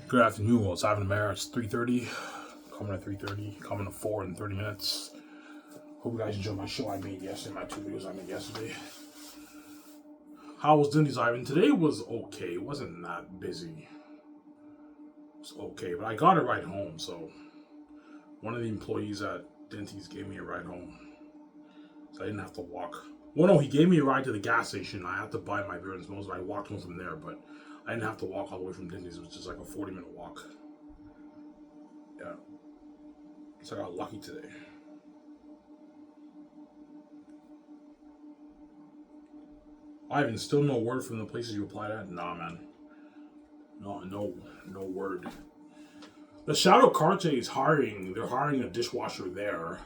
Good afternoon. Well, it's having a mare. It's 3:30. Coming at 3:30. Coming to 4 in 30 minutes. Hope you guys enjoyed my show I made yesterday. My 2 videos I made yesterday. How was Dinty's Ivan? Today was okay. It wasn't that busy. It was okay, but I got a ride home. So one of the employees at Dinty's gave me a ride home, so I didn't have to walk. Well, no, he gave me a ride to the gas station. I had to buy my beer and smokes, but I walked home from there. But I didn't have to walk all the way from Dinty's. It was just like a 40-minute walk. Yeah. So I got lucky today. Ivan, still no word from the places you applied at? Nah, man. No word. The Shadow Cartier is hiring. They're hiring a dishwasher there.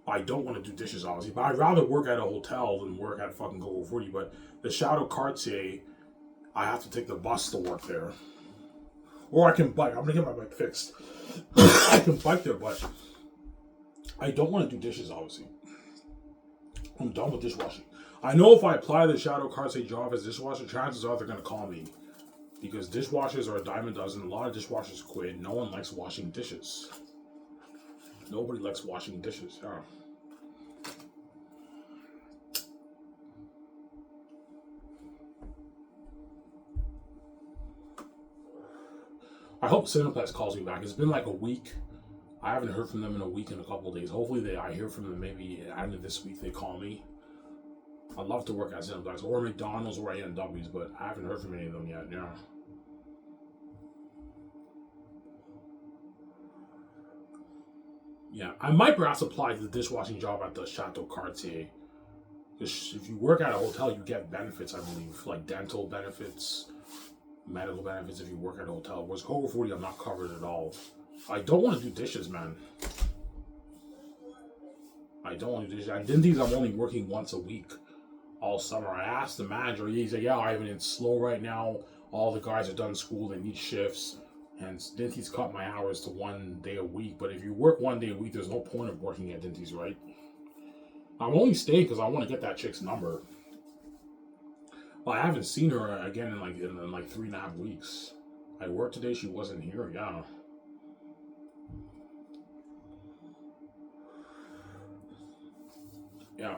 I don't want to do dishes, obviously, but I'd rather work at a hotel than work at fucking Coco 40. But the Shadow Cartier, I have to take the bus to work there. Or I can bike. I'm going to get my bike fixed. I can bike there, but I don't want to do dishes, obviously. I'm done with dishwashing. I know if I apply the Shadow Cartier job as dishwasher, chances are they're going to call me. Because dishwashers are a dime a dozen. A lot of dishwashers quit. No one likes washing dishes. Nobody likes washing dishes. Yeah. I hope Cineplex calls me back. It's been like a week. I haven't heard from them in a week and a couple of days. Hopefully I hear from them maybe at the end of this week they call me. I'd love to work at Cineplex or McDonald's or A&W's, but I haven't heard from any of them yet. Yeah. Yeah, I might perhaps apply to the dishwashing job at the Chateau Cartier. Because if you work at a hotel, you get benefits, I believe, like dental benefits, medical benefits if you work at a hotel. Whereas Coco 40, I'm not covered at all. I don't want to do dishes, man. I don't want to do dishes. At Dinty's, I'm only working once a week all summer. I asked the manager, he's like, yeah, Ivan, it's slow right now. All the guys are done school, they need shifts. And Dinty's cut my hours to 1 day a week. But if you work 1 day a week, there's no point of working at Dinty's, right? I'm only staying because I want to get that chick's number. Well, I haven't seen her again in like 3.5 weeks. I worked today, she wasn't here, yeah. Yeah.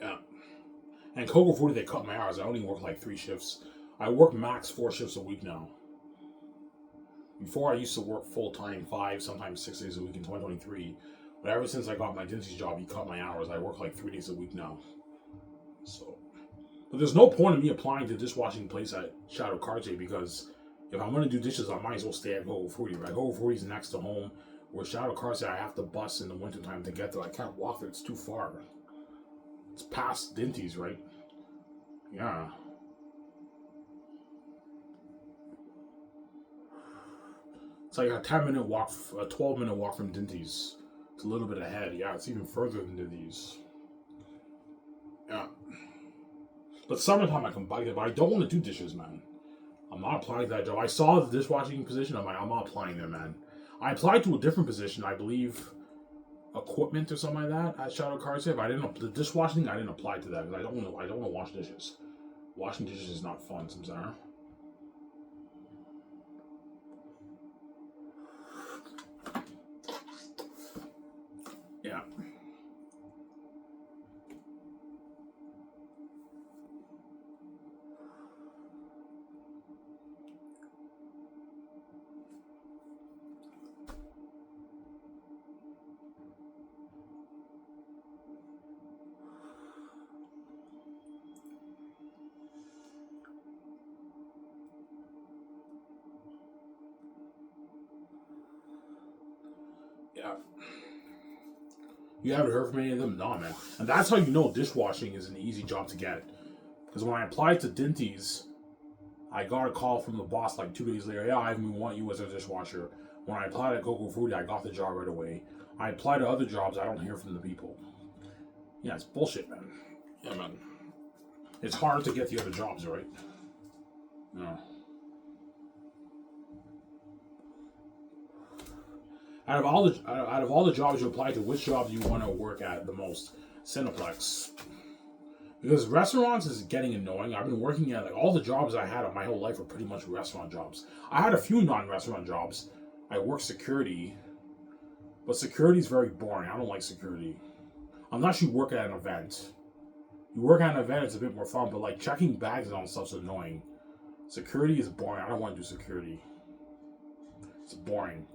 Yeah. And Coco 40, they cut my hours. I only work like 3 shifts. I work max 4 shifts a week now. Before I used to work full-time 5, sometimes 6 days a week in 2023. But ever since I got my Dinty's job, he cut my hours. I work like 3 days a week now. So, but there's no point in me applying to dishwashing place at Shadow Cartier because if I'm going to do dishes, I might as well stay at Coco 40. Right? Coco 40 is next to home. Where Shadow Cartier, I have to bus in the wintertime to get there. I can't walk there. It's too far. It's past Dinty's, right? Yeah. It's like a 10-minute walk, a 12-minute walk from Dinty's. It's a little bit ahead. Yeah, it's even further than Dinty's. Yeah. But summertime I can bike it, but I don't want to do dishes, man. I'm not applying to that job. I saw the dishwashing position. I'm like, I'm not applying there, man. I applied to a different position, I believe, equipment or something like that at Shadow Cartier. But I didn't. The dishwashing, I didn't apply to that because I don't want to wash dishes. Washing dishes is not fun, sometimes. Yeah. Yeah. You haven't heard from any of them? No, man. And that's how you know dishwashing is an easy job to get. Because when I applied to Dinty's, I got a call from the boss like 2 days later. Yeah, Ivan, we want you as a dishwasher. When I applied at Coco 40, I got the job right away. I apply to other jobs, I don't hear from the people. Yeah, it's bullshit, man. Yeah, man. It's hard to get the other jobs, right? No. Out of all the jobs you apply to, which job do you want to work at the most? Cineplex. Because restaurants is getting annoying. I've been working at, like, all the jobs I had my whole life were pretty much restaurant jobs. I had a few non-restaurant jobs. I worked security, but security is very boring. I don't like security. Unless you work at an event. You work at an event, it's a bit more fun, but like checking bags and all stuff's annoying. Security is boring. I don't want to do security. It's boring.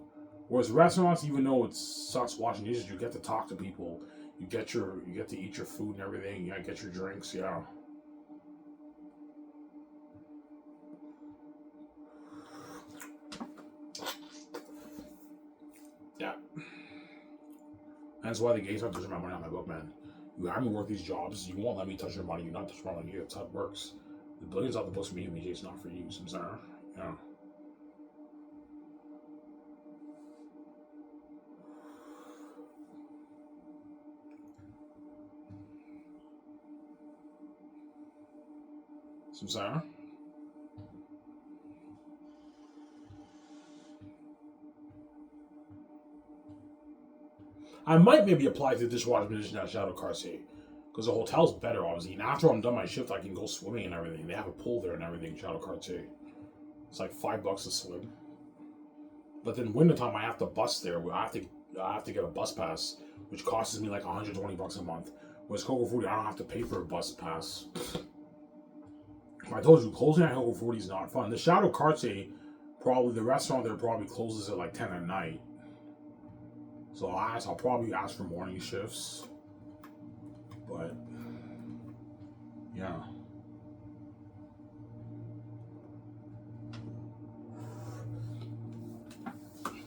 Whereas restaurants, even though it sucks washing dishes, you get to talk to people. You get to eat your food and everything. You get your drinks. Yeah. Yeah. That's why the gays aren't touching my money on my book, man. You have me work these jobs. You won't let me touch your money. You're not touching my money. That's how it works. The billions off the books for me, it's not for you. Samsara. Yeah. Samsara. I might maybe apply to the dishwasher position at Shadow Cartier. Because the hotel's better, obviously. And after I'm done my shift, I can go swimming and everything. They have a pool there and everything, Shadow Cartier. It's like $5 to swim. But then wintertime, I have to bus there. I have to get a bus pass, which costs me like $120 a month. Whereas Coco Frutti, I don't have to pay for a bus pass. I told you, closing at Coco Frutti is not fun. The Shadow Cartier, probably the restaurant there probably closes at like 10 at night. So I'll probably ask for morning shifts. But yeah.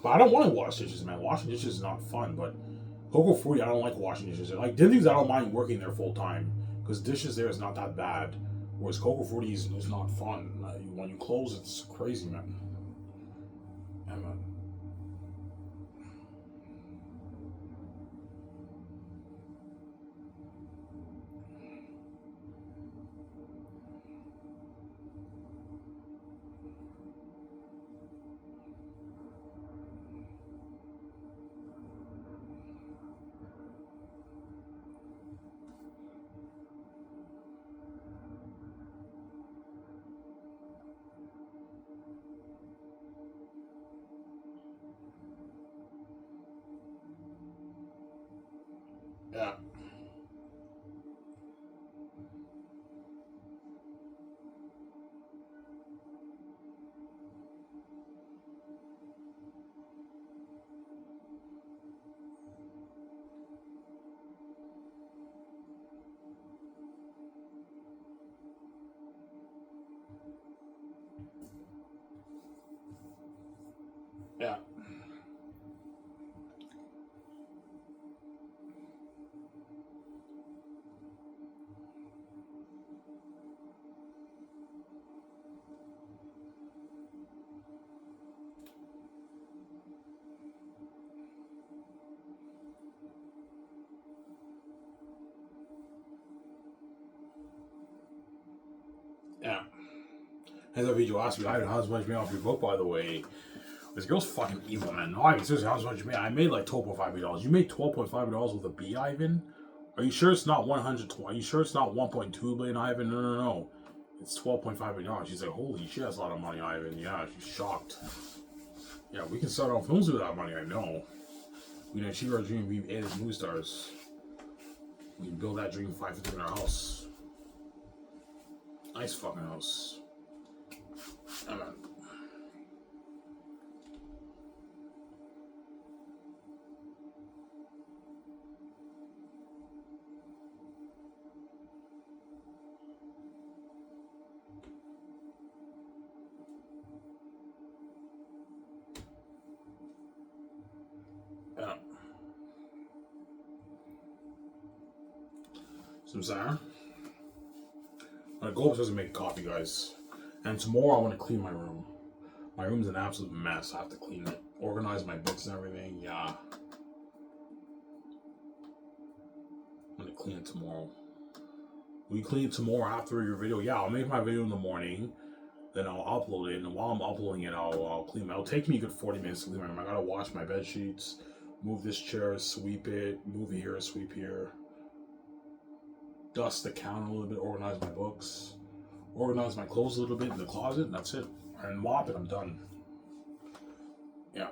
But I don't want to wash dishes, man. Washing dishes is not fun. But Coco Frutti, I don't like washing dishes. Like Dinty's, I don't mind working there full time because dishes there is not that bad. Whereas Coco Frutti is not fun. When you close, it's crazy, man. Yeah, man. Yeah. Yeah. Yeah. As a video asked me, how much me off your book, by the way. This girl's fucking evil, man. No, I mean, seriously, how much you made? I made like $12.5. You made $12.5 with a B, Ivan? Are you sure it's not 120? Are you sure it's not 1.2 billion, Ivan? No. It's $12.5 billion. She's like, holy shit, that's a lot of money, Ivan. Yeah, she's shocked. Yeah, we can start off films with that money, I know. We can achieve our dream, be A-list movie stars. We can build that dream 550 in our house. Nice fucking house. Yeah, man. Yeah. Some Sarah. I'm gonna go upstairs and make coffee, guys. And tomorrow I want to clean my room. My room's an absolute mess. I have to clean it, organize my books and everything. Yeah. I'm gonna clean it tomorrow. We clean it tomorrow after your video. Yeah, I'll make my video in the morning. Then I'll upload it. And while I'm uploading it, I'll clean it. It'll take me a good 40 minutes to clean my room. I gotta wash my bed sheets, move this chair, sweep it, move here, sweep here. Dust the counter a little bit, organize my books, organize my clothes a little bit in the closet, and that's it. And mop it, I'm done. Yeah.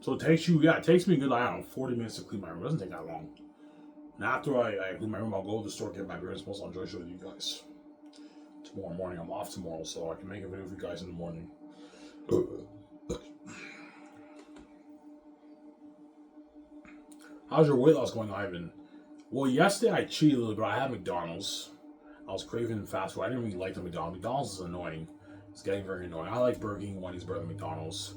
So it takes me a good, I don't know, 40 minutes to clean my room. It doesn't take that long. And after I clean my room, I'll go to the store, get my beers, post on Joy Show with you guys. Tomorrow morning, I'm off tomorrow, so I can make a video for you guys in the morning. How's your weight loss going, Ivan? Well, yesterday I cheated a little bit. I had McDonald's. I was craving fast food. I didn't really like the McDonald's. McDonald's is annoying. It's getting very annoying. I like Burger King, Wendy's better than McDonald's.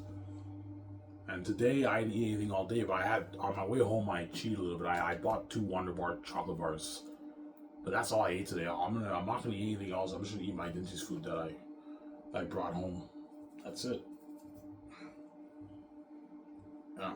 And today I didn't eat anything all day, but I had, on my way home, I cheated a little bit. I bought 2 Wonder Bar chocolate bars. But that's all I ate today. I'm not gonna eat anything else. I'm just gonna eat my dentist food that I brought home. That's it. Yeah.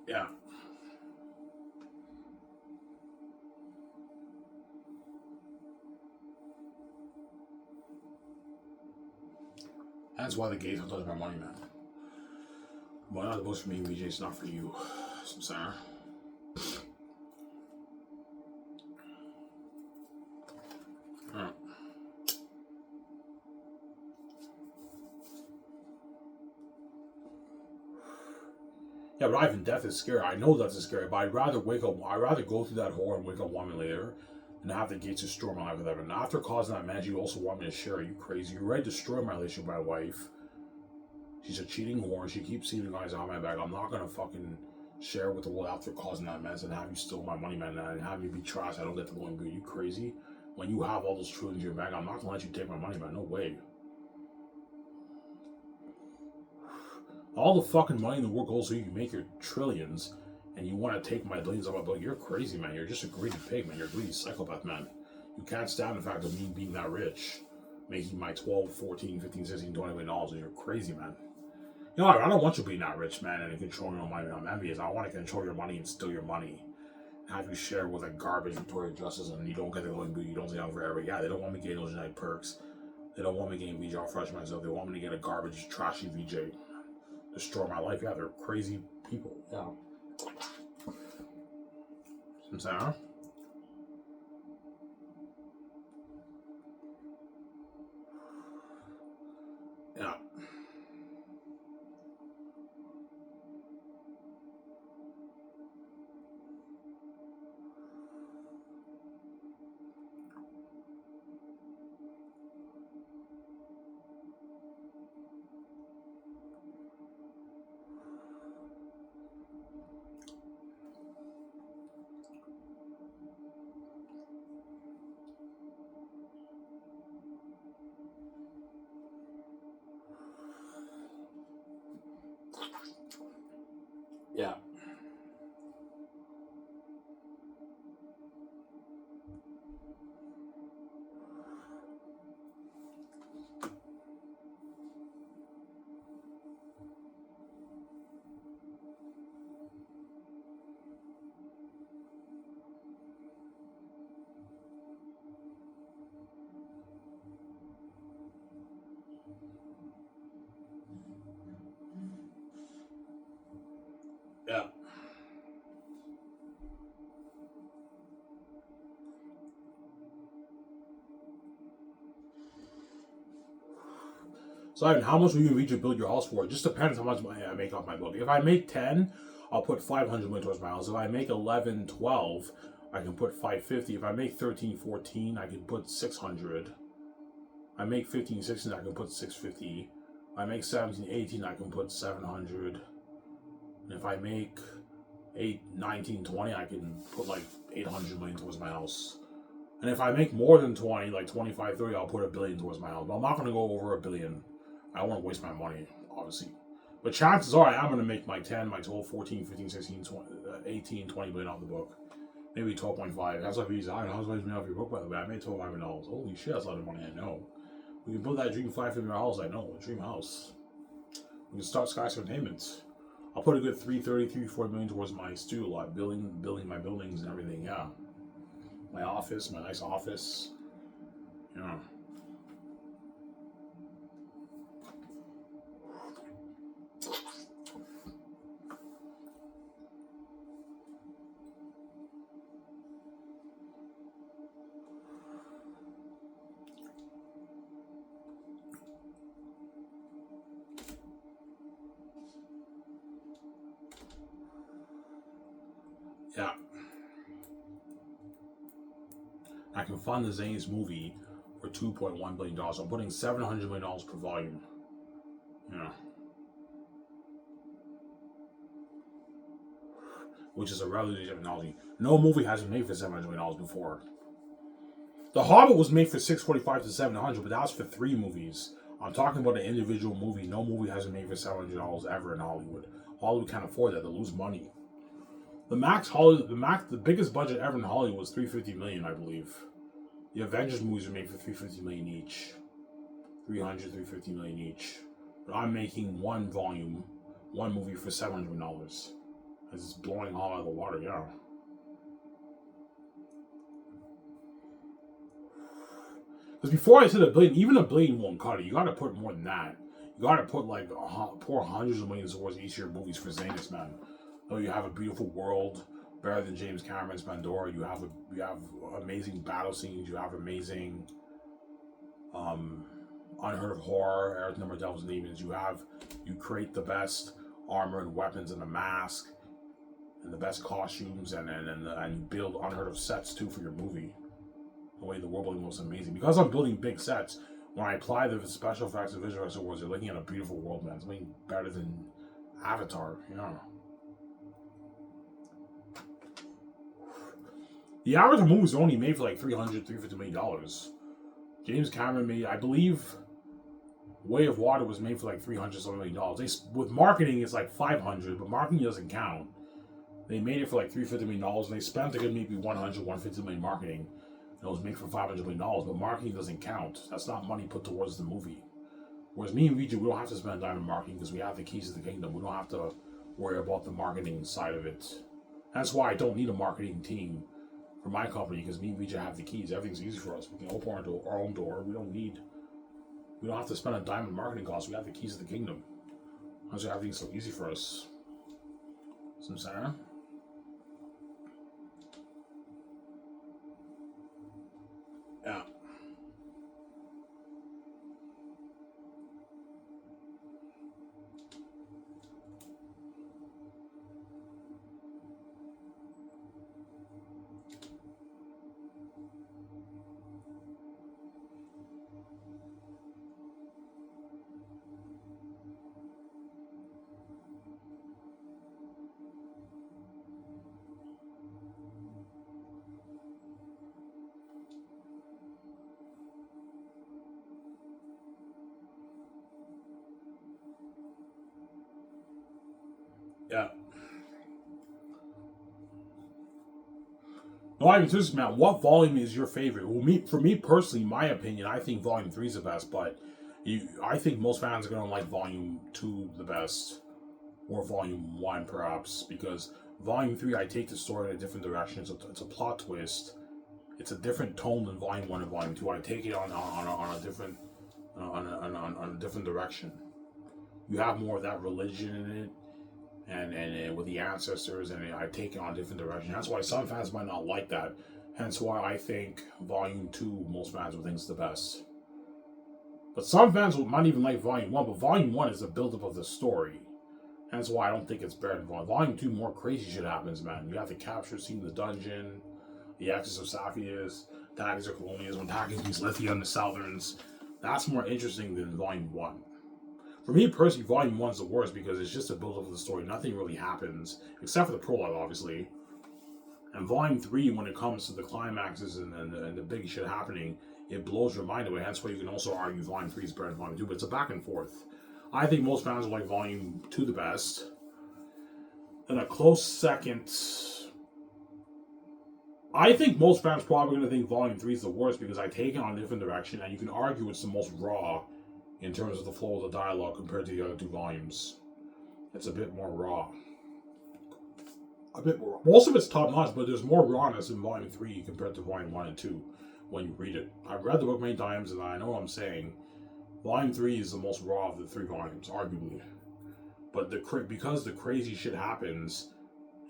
Yeah. That's why the gays don't touch my money, man. But not the books for me, VJ. It's not for you. I'm sorry. Yeah, but Ivan, death is scary. I know death is scary, but I'd rather go through that hole and wake up 1 minute later than have the gates destroy my life with Evan. After causing that marriage, you also want me to share. Are you crazy? You already destroyed my relationship with my wife. She's a cheating whore. She keeps seeing guys on my back. I'm not gonna fucking share with the world after causing that mess and have you steal my money, man, and have me be trash. I don't get the going good. You crazy? When you have all those trillions in your bag, I'm not gonna let you take my money, man. No way. All the fucking money in the world goes so you can make your trillions, and you want to take my billions off my book. You're crazy, man. You're just a greedy pig, man. You're a greedy psychopath, man. You can't stand the fact of me being that rich, making my 12, 14, 15, 16, $20 million, and you're crazy, man. You know, I don't want you being that rich, man, and controlling your money. I'm envious. I want to control your money and steal your money. Have you share with a garbage Victoria Justice, and you don't get the going good. You don't stay on forever. Yeah, they don't want me getting those United Perks. They don't want me getting VJ all fresh myself. They want me to get a garbage, trashy VJ. Destroy my life. Yeah, they're crazy people. Yeah. I'm saying, huh? Yeah. Yeah. Yeah. So, Ivan, how much will you need to build your house for? It just depends how much money I make off my book. If I make 10, I'll put 500 million towards my house. If I make 11, 12, I can put 550. If I make 13, 14, I can put 600. If I make 15, 16, I can put 650. If I make 17, 18, I can put 700. And if I make 8, 19, 20, I can put like 800 million towards my house. And if I make more than 20, like 25, 30, I'll put $1 billion towards my house. But I'm not going to go over $1 billion. I don't want to waste my money, obviously. But chances are I am going to make my 10, my 12, 14, 15, 16, 20, 18, 20 billion off the book. Maybe 12.5. That's like easy. I don't know how much money off your book, by the way. I made $12 million. Holy shit, that's a lot of money, I know. We can build that dream 5 million house, I know. A dream house. We can start Sky Entertainment. I'll put a good 340 million towards my studio lot, building my buildings and everything, yeah. My office, my nice office. Yeah. Yeah. I can fund the Xanus movie for $2.1 billion. I'm putting $700 million per volume. Yeah. Which is a relatively different technology. No movie has been made for $700 million before. The Hobbit was made for $645 to $700, but that was for 3 movies. I'm talking about an individual movie. No movie has been made for $700 ever in Hollywood. Hollywood can't afford that. They lose money. The biggest budget ever in Hollywood was $350 million, I believe. The Avengers movies are made for $350 million each. $350 million each. But I'm making one movie for $700 million. It's blowing all out of the water, yeah. Because before I said $1 billion, even $1 billion won't cut it. You gotta put more than that. You gotta put like pour hundreds of millions towards each of your movies for Xanus, man. Oh, you have a beautiful world, better than James Cameron's Pandora. You have amazing battle scenes. You have amazing, unheard of horror. Earth Number Devils and Demons. You create the best armor and weapons and a mask, and the best costumes, and you build unheard of sets too for your movie. The way the world building was amazing. Because I'm building big sets, when I apply the special effects and visual effects awards, you're looking at a beautiful world, man. It's something better than Avatar, you know. The Avatar movies are only made for like $350 million. James Cameron made, I believe, Way of Water was made for like $300 million. With marketing, it's like $500, but marketing doesn't count. They made it for like $350 million, and they spent a good maybe $150 million marketing. And it was made for $500 million, but marketing doesn't count. That's not money put towards the movie. Whereas me and Vijay, we don't have to spend a dime in marketing because we have the keys to the kingdom. We don't have to worry about the marketing side of it. That's why I don't need a marketing team for my company, because me and Vijay have the keys. Everything's easy for us. We can open our own door. We don't have to spend a dime in marketing costs. We have the keys to the kingdom. That's why everything's so easy for us. See what I'm saying? Yeah. Yeah. No, I mean, just Matt, what volume is your favorite? Well, for me personally, my opinion, I think Volume 3 is the best, but I think most fans are going to like Volume 2 the best, or Volume 1 perhaps, because Volume 3, I take the story in a different direction. It's a plot twist. It's a different tone than Volume 1 and Volume 2. I take it on a different on a different direction. You have more of that religion in it, and with the ancestors, and I take it on a different direction. That's why some fans might not like that. Hence why I think Volume 2, most fans will think is the best. But some fans might even like Volume 1, but Volume 1 is the build-up of the story. Hence why I don't think it's better than Volume 2. More crazy shit happens, man. You have the capture scene in the dungeon, the Axis of Saphias, Takis of Colonias, when Takis meets Lithia and the Southerns. That's more interesting than Volume 1. For me personally, Volume 1's the worst because it's just a build up of the story. Nothing really happens, except for the prologue, obviously. And Volume 3, when it comes to the climaxes and the big shit happening, it blows your mind away. Hence why you can also argue Volume 3 is better than Volume 2, but it's a back and forth. I think most fans will like Volume 2 the best. And a close second, I think most fans probably going to think Volume 3 is the worst because I take it on a different direction, and you can argue it's the most raw in terms of the flow of the dialogue compared to the other two volumes. It's a bit more raw. A bit more. Most of it's top notch, but there's more rawness in Volume 3 compared to Volume 1 and 2 when you read it. I've read the book many times and I know what I'm saying. Volume 3 is the most raw of the three volumes, arguably. But because the crazy shit happens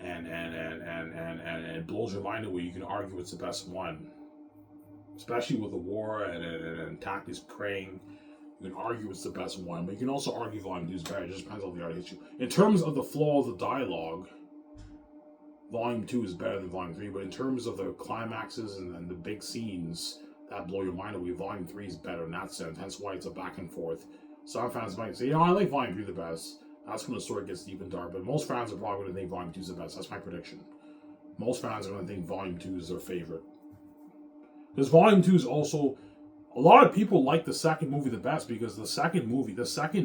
and it blows your mind away, you can argue it's the best one. Especially with the war and tactics praying. You can argue it's the best one, but you can also argue Volume 2 is better. It just depends on the art hits you. In terms of the flow of the dialogue, Volume 2 is better than Volume 3, but in terms of the climaxes and the big scenes that blow your mind away, Volume 3 is better in that sense, hence why it's a back and forth. Some fans might say, I like Volume 3 the best. That's when the story gets deep and dark, but most fans are probably going to think Volume 2 is the best. That's my prediction. Most fans are going to think Volume 2 is their favorite. Because Volume 2 is also... A lot of people like the second movie the best because the second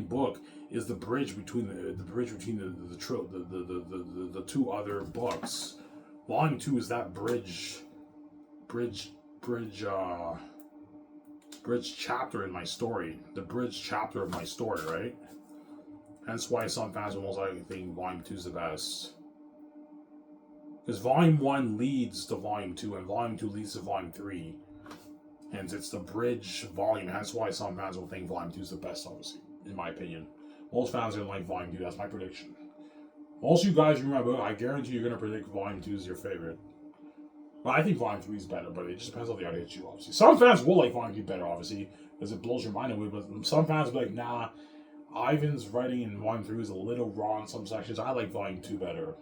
book is the bridge between the two other books. Volume 2 is that bridge chapter in my story. The bridge chapter of my story, right? Hence why some fans will most likely think Volume 2 is the best. Because Volume 1 leads to Volume 2 and Volume 2 leads to Volume 3. Hence, it's the bridge volume. That's why some fans will think Volume 2 is the best, obviously, in my opinion. Most fans are going to like Volume 2. That's my prediction. Most of you guys remember, I guarantee you're going to predict Volume 2 is your favorite. But I think Volume 3 is better, but it just depends on the audience you, obviously. Some fans will like Volume 2 better, obviously, because it blows your mind away. But some fans will be like, nah, Ivan's writing in Volume 3 is a little raw in some sections. I like Volume 2 better.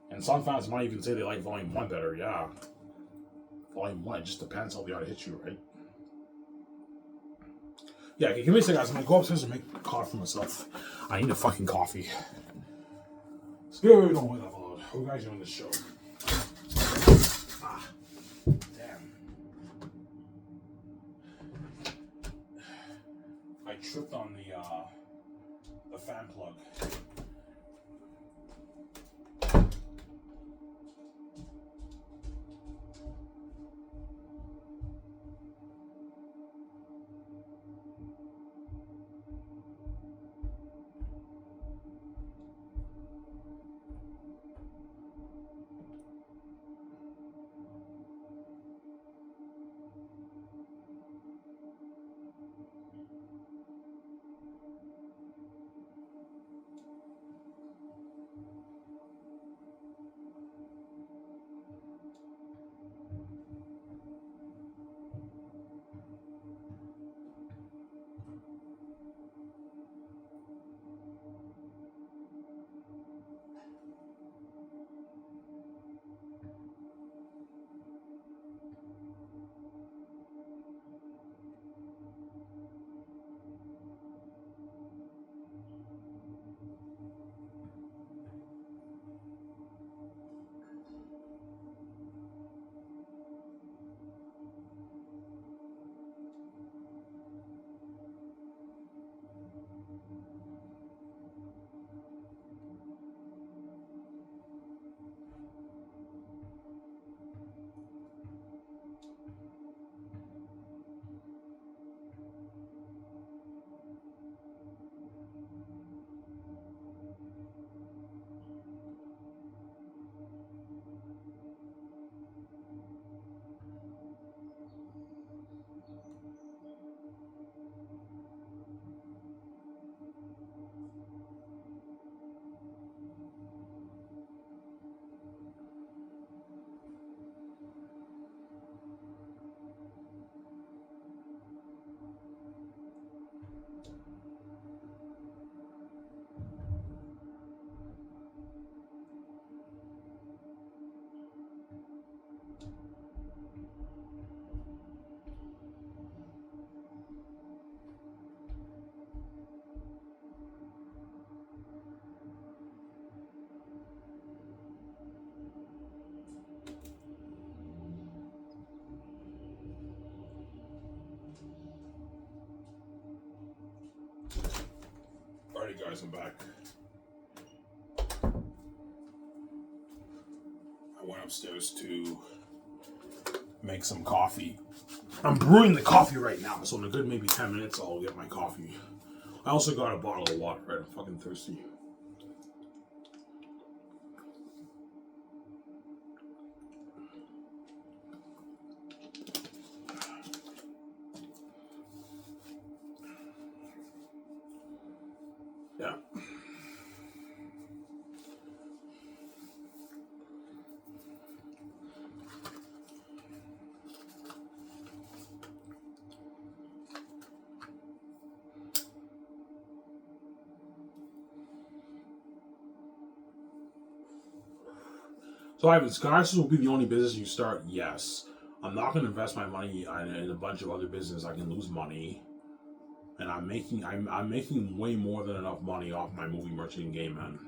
And some fans might even say they like Volume 1 better, yeah. Volume 1, it just depends how the audio hits you, right? Yeah, okay, give me a second, guys. I'm gonna go upstairs and make coffee for myself. I need a fucking coffee. Screw, don't wait that loud. Who guys doing this show? Ah, damn. I tripped on the fan plug. guys, I'm back. I went upstairs to make some coffee. I'm brewing the coffee right now, so in a good maybe 10 minutes I'll get my coffee. I also got a bottle of water, right? I'm fucking thirsty. Yeah. So, Ivan, scholarships will be the only business you start? Yes. I'm not going to invest my money in a bunch of other businesses. I can lose money. And I'm making way more than enough money off my movie merchant game, man.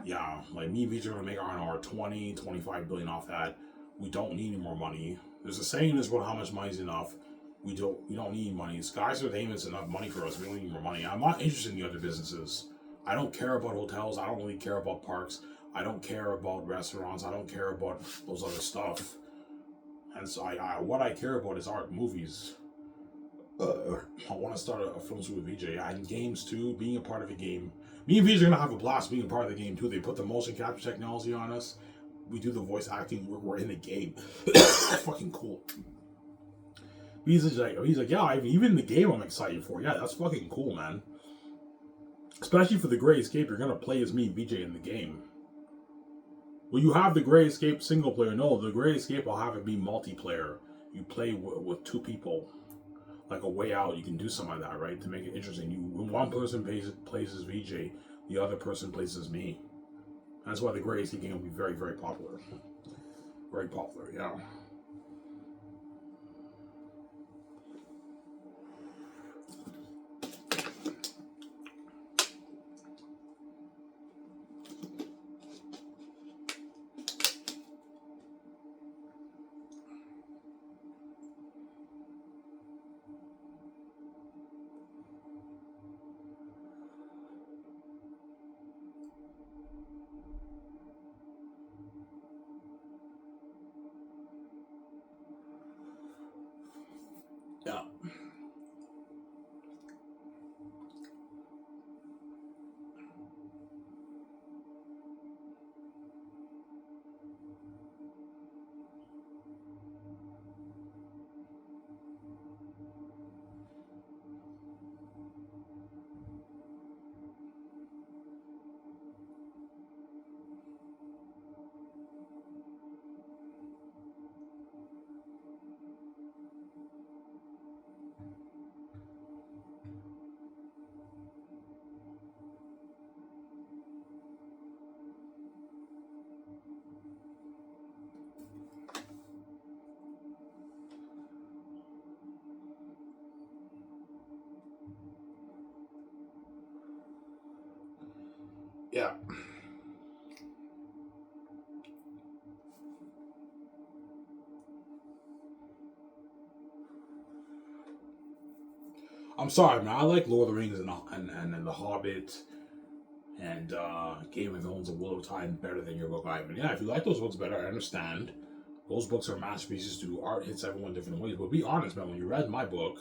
Yeah, like me and VJ are going to make our 20, 25 billion off that. We don't need any more money. There's a saying this about how much money is enough. We don't need money. Skies Entertainment's enough money for us. We don't need more money. I'm not interested in the other businesses. I don't care about hotels. I don't really care about parks. I don't care about restaurants. I don't care about those other stuff. And so what I care about is art, movies. I want to start a film school with VJ. And games too, being a part of a game. Me and VJ are going to have a blast being a part of the game too. They put the motion capture technology on us. We do the voice acting. We're in the game. Fucking cool. He's like, yeah, even the game I'm excited for. Yeah, that's fucking cool, man. Especially for the Great Escape, you're going to play as me and VJ in the game. Well, you have the Great Escape single player. No, the Great Escape, I'll have it be multiplayer. You play with two people. Like a way out, you can do something like that, right? To make it interesting. One person plays as VJ, the other person plays as me. That's why the Great Escape game will be very, very popular. Very popular, yeah. Yeah. Yeah. I'm sorry, man. I like Lord of the Rings and The Hobbit and Game of Thrones and Will of Time better than your book, Ivan. Yeah, if you like those books better, I understand. Those books are masterpieces to do. Art hits everyone different ways. But be honest, man, when you read my book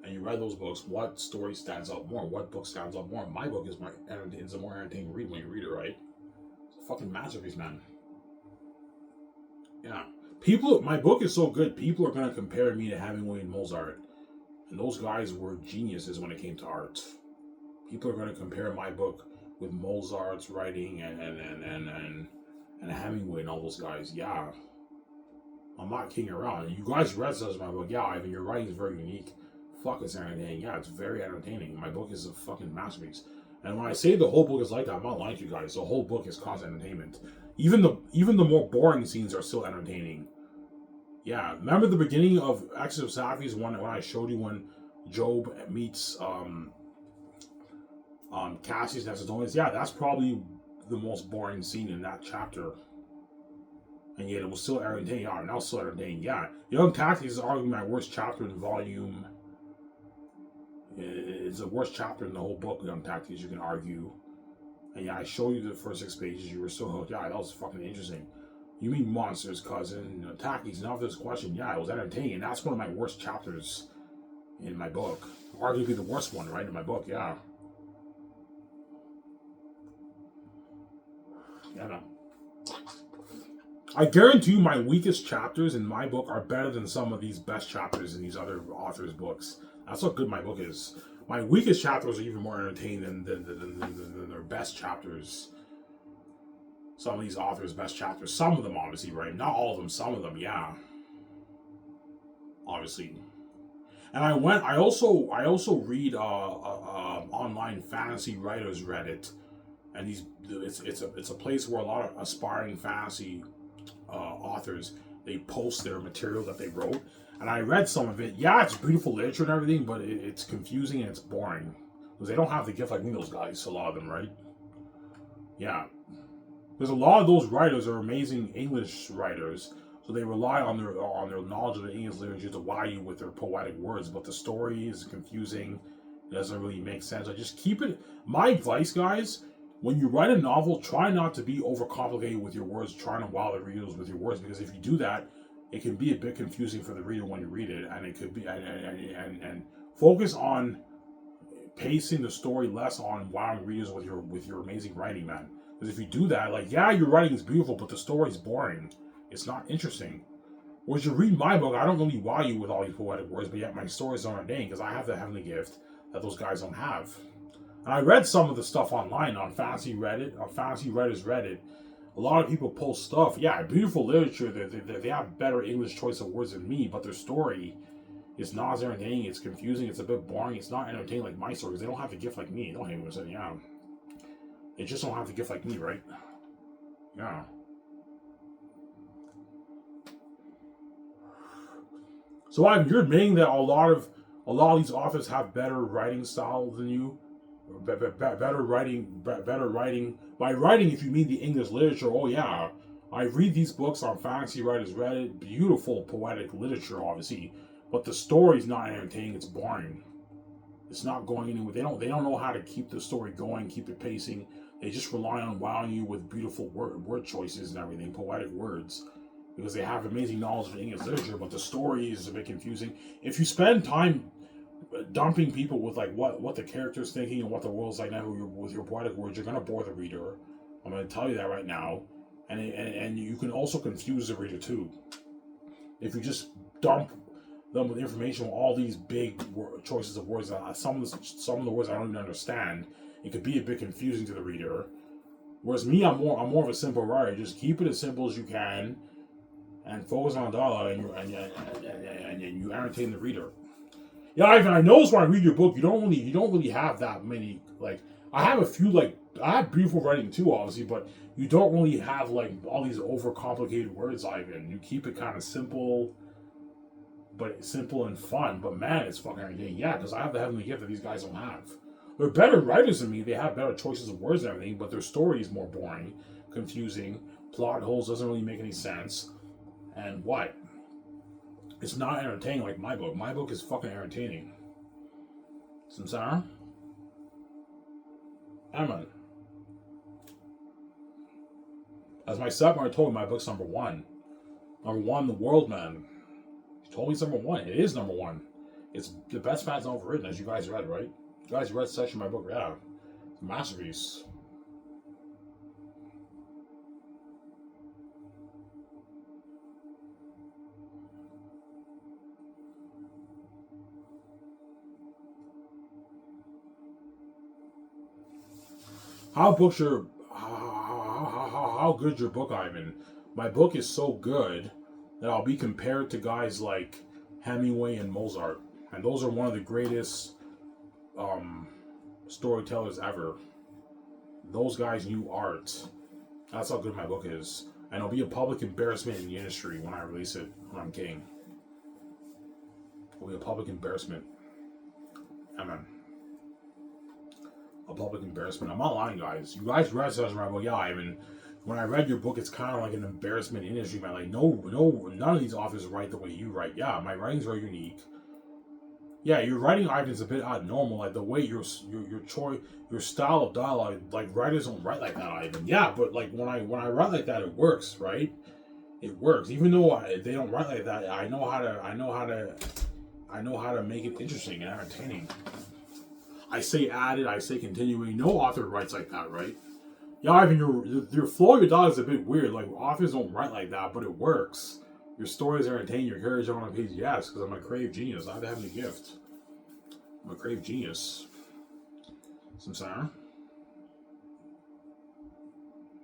and you read those books, what story stands out more? What book stands out more? My book is a more entertaining read when you read it, right? It's a fucking masterpiece, man. Yeah. My book is so good, people are going to compare me to Hemingway and Mozart. And those guys were geniuses when it came to art. People are going to compare my book with Mozart's writing and Hemingway and all those guys. Yeah. I'm not kidding around. You guys read such my book. Yeah, Ivan, your writing is very unique. Fuck, it's entertaining. Yeah, it's very entertaining. My book is a fucking masterpiece. And when I say the whole book is like that, I'm not lying to you guys. The whole book is constant entertainment. Even the more boring scenes are still entertaining. Yeah, remember the beginning of Exit of Safis when I showed you when Job meets Cassius and Antonius? Yeah, that's probably the most boring scene in that chapter. And yet it was still entertaining. Yeah, now still entertaining. Yeah, Young Cassius is arguably my worst chapter in volume It's the worst chapter in the whole book on tactics, you can argue. And yeah, I showed you the first 6 pages, you were so hooked. Yeah, that was fucking interesting. You mean monsters, cousin? Tactics, now for this question, yeah, it was entertaining. And that's one of my worst chapters in my book. Arguably the worst one, right, in my book, yeah. Yeah, no. I guarantee you my weakest chapters in my book are better than some of these best chapters in these other authors' books. That's how good my book is. My weakest chapters are even more entertaining than their best chapters. Some of these authors' best chapters. Some of them, obviously, right? Not all of them. Some of them, yeah. Obviously. And I also read online fantasy writers Reddit, and it's a place where a lot of aspiring fantasy authors, they post their material that they wrote, and I read some of it. Yeah, it's beautiful literature and everything, but it's confusing and it's boring because they don't have the gift like me. Those guys, a lot of them, right? Yeah, because a lot of those writers are amazing English writers, so they rely on their knowledge of the English literature to wow you with their poetic words. But the story is confusing; it doesn't really make sense. I just keep it. My advice, guys. When you write a novel, try not to be overcomplicated with your words, trying to wow the readers with your words, because if you do that, it can be a bit confusing for the reader when you read it, and it could be and focus on pacing the story, less on wowing readers with your amazing writing, man. Because if you do that, like, yeah, your writing is beautiful, but the story is boring. It's not interesting. Whereas you read my book, I don't really wow you with all these poetic words, but yet my stories aren't ordained because I have the heavenly gift that those guys don't have. And I read some of the stuff online on Fantasy Reddit, on Fantasy Writers Reddit. A lot of people post stuff. Yeah, beautiful literature. They have better English choice of words than me, but their story is not as entertaining. It's confusing. It's a bit boring. It's not entertaining like my stories. They don't have the gift like me. Don't hate me for saying, yeah. They just don't have the gift like me, right? Yeah. So you're admitting that a lot of these authors have better writing style than you. Better writing. By writing, if you mean the English literature, oh yeah, I read these books on Fantasy Writers Reddit. Beautiful poetic literature, obviously, but the story's not entertaining. It's boring. It's not going anywhere. They don't know how to keep the story going, keep it pacing. They just rely on wowing you with beautiful word choices and everything, poetic words, because they have amazing knowledge of English literature, but the story is a bit confusing. If you spend time dumping people with like what the character's thinking and what the world's like now with your poetic words, you're gonna bore the reader. I'm gonna tell you that right now, and you can also confuse the reader too. If you just dump them with information with all these big choices of words, some of the words I don't even understand, it could be a bit confusing to the reader. Whereas me, I'm more of a simple writer. Just keep it as simple as you can, and focus on the dialogue, and you entertain the reader. Yeah, Ivan, I noticed when I read your book, you don't really have that many, like, I have a few, like, I have beautiful writing too, obviously, but you don't really have, like, all these overcomplicated words, Ivan. You keep it kind of simple, but simple and fun, but man, it's fucking entertaining. Yeah, because I have the heavenly gift that these guys don't have. They're better writers than me, they have better choices of words and everything, but their story is more boring, confusing, plot holes, doesn't really make any sense, and what? It's not entertaining like my book. My book is fucking entertaining. Samsara? Amen. As my stepmother told me, my book's number one. Number one in the world, man. She told me it's number one. It is number one. It's the best fantasy novel written, as you guys read, right? You guys read section of my book, yeah. It's a masterpiece. How good your book, Ivan? My book is so good that I'll be compared to guys like Hemingway and Mozart, and those are one of the greatest storytellers ever. Those guys knew art. That's how good my book is, and it'll be a public embarrassment in the industry when I release it. When I'm king, it'll be a public embarrassment. Amen. A public embarrassment. I'm not lying, guys. You guys read such my book, yeah. I mean, when I read your book, it's kind of like an embarrassment in industry, man. Like, no, none of these authors write the way you write. Yeah, my writing's very unique. Yeah, your writing, Ivan's a bit abnormal. Like the way your choice, your style of dialogue, like writers don't write like that, Ivan. Yeah, but like when I write like that, it works, right? It works. Even though they don't write like that, I know how to make it interesting and entertaining. I say added, I say continuing. No author writes like that, right? Yeah, Ivan, your flow of your dialogue is a bit weird. Like authors don't write like that, but it works. Your stories are entertaining. Your characters are on a page. Yes, because I'm a creative genius. I have the gift. I'm a creative genius. Some sour.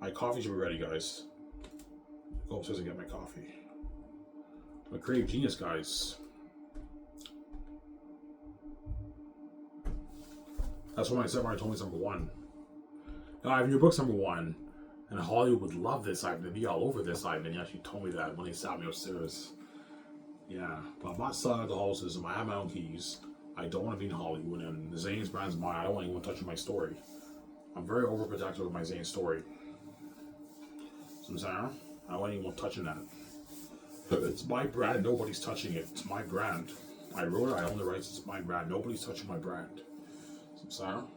My coffee should be ready, guys. Go upstairs and get my coffee. I'm a creative genius, guys. That's what my stepmother told me is number one. Now, Ivan, your book's number one. And Hollywood would love this, Ivan. They'd be all over this, Ivan. Yeah, she told me that when they sat me upstairs. Yeah, but I'm not selling at the Hollywood system. I have my own keys. I don't want to be in Hollywood. And the Xanus Brand's mine. I don't want anyone touching my story. I'm very overprotective of my Xanus story. Some sound? I don't want anyone touching that. It's my brand. Nobody's touching it. It's my brand. I wrote it. I own the rights. It's my brand. Nobody's touching my brand. Some sound?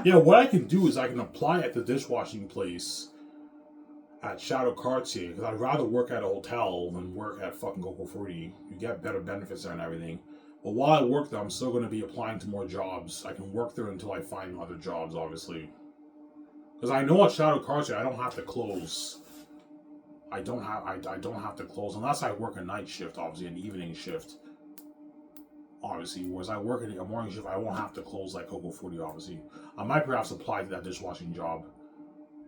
Yeah, what I can do is I can apply at the dishwashing place at Shadow Cartier because I'd rather work at a hotel than work at fucking Coco Fruity. You get better benefits there and everything. But while I work there, I'm still going to be applying to more jobs. I can work there until I find other jobs, obviously. Because I know at Shadow Cartier, I don't have to close. I don't have to close unless I work a night shift, obviously, an evening shift. Obviously, whereas I work in a morning shift, I won't have to close like Coco Fruity, obviously. I might perhaps apply to that dishwashing job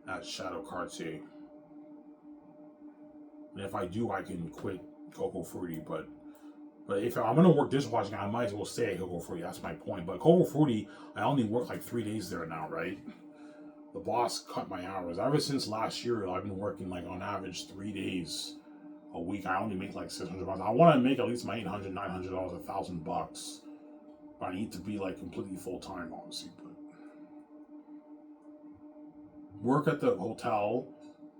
at Shadow Cartier. And if I do, I can quit Coco Fruity. But if I'm gonna work dishwashing, I might as well stay at Coco Fruity. That's my point. But Coco Fruity, I only work like 3 days there now, right? The boss cut my hours. Ever since last year, I've been working like on average 3 days a week. I only make like $600. I want to make at least my $800, $900, $1,000. But I need to be like completely full time, obviously. But work at the hotel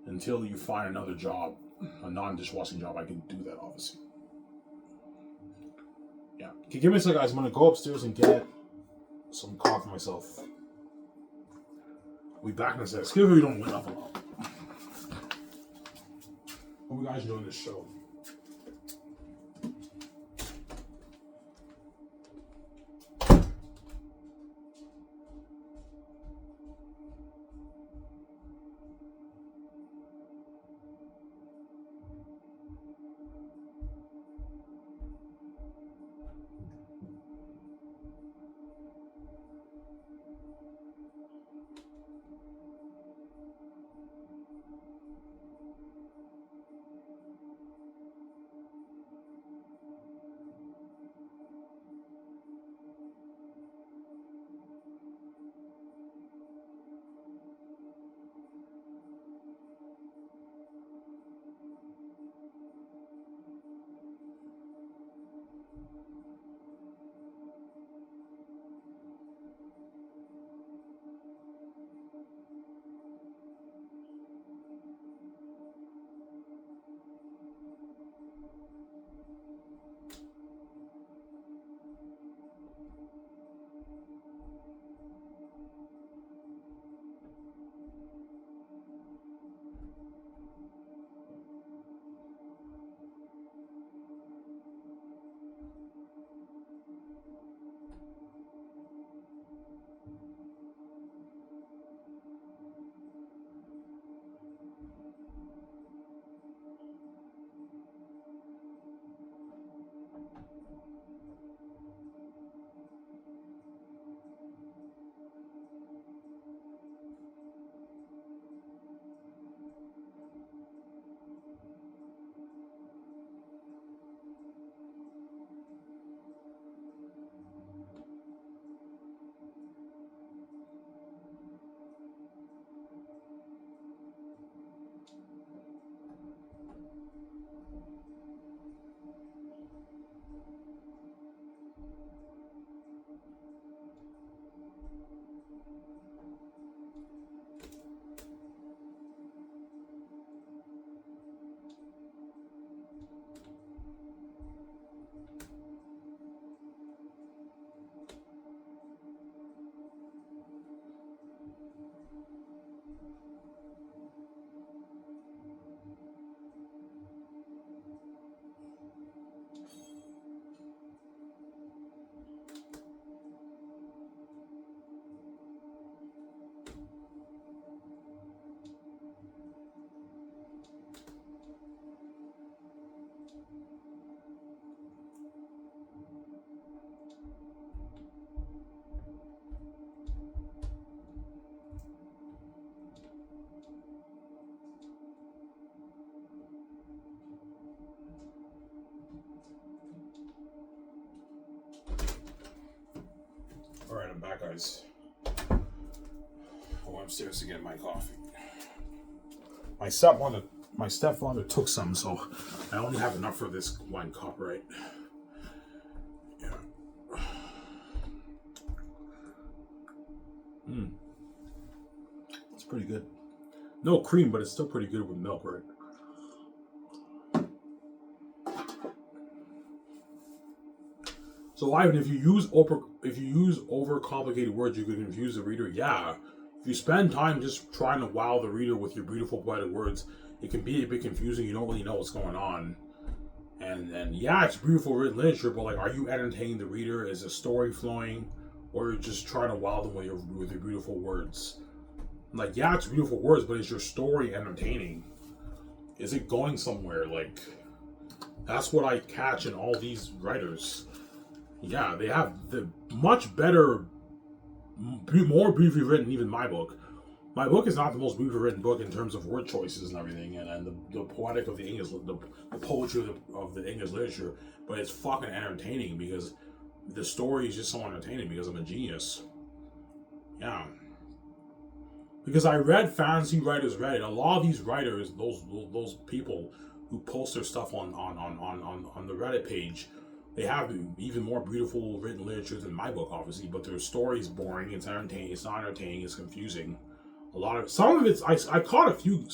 until you find another job, a non-dishwashing job. I can do that, obviously. Yeah. Okay, give me a second, guys. I'm gonna go upstairs and get some coffee myself. We'll be back in a second. Excuse me, we don't win up a lot. Hope you guys enjoying this show. guys. I went upstairs to get my coffee. My stepfather took some, so I only have enough for this one cup, right? Yeah. It's pretty good. No cream, but it's still pretty good with milk, right? So, Ivan, if you use overcomplicated words, you can confuse the reader. Yeah, if you spend time just trying to wow the reader with your beautiful poetic words, it can be a bit confusing. You don't really know what's going on. And yeah, it's beautiful written literature, but like, are you entertaining the reader? Is the story flowing, or you're just trying to wow them with your beautiful words? Like, yeah, it's beautiful words, but is your story entertaining? Is it going somewhere? Like, that's what I catch in all these writers. Yeah, they have the much better, more beautifully written, even my book. My book is not the most beautifully written book in terms of word choices and everything, and the poetic of the English, the poetry of the English literature, but it's fucking entertaining because the story is just so entertaining because I'm a genius. Yeah. Because I read fantasy writers Reddit. A lot of these writers, those people who post their stuff on the Reddit page, they have even more beautiful written literature than my book, obviously, but their story is boring, it's entertaining, it's not entertaining, it's confusing. Some of it's, I caught a few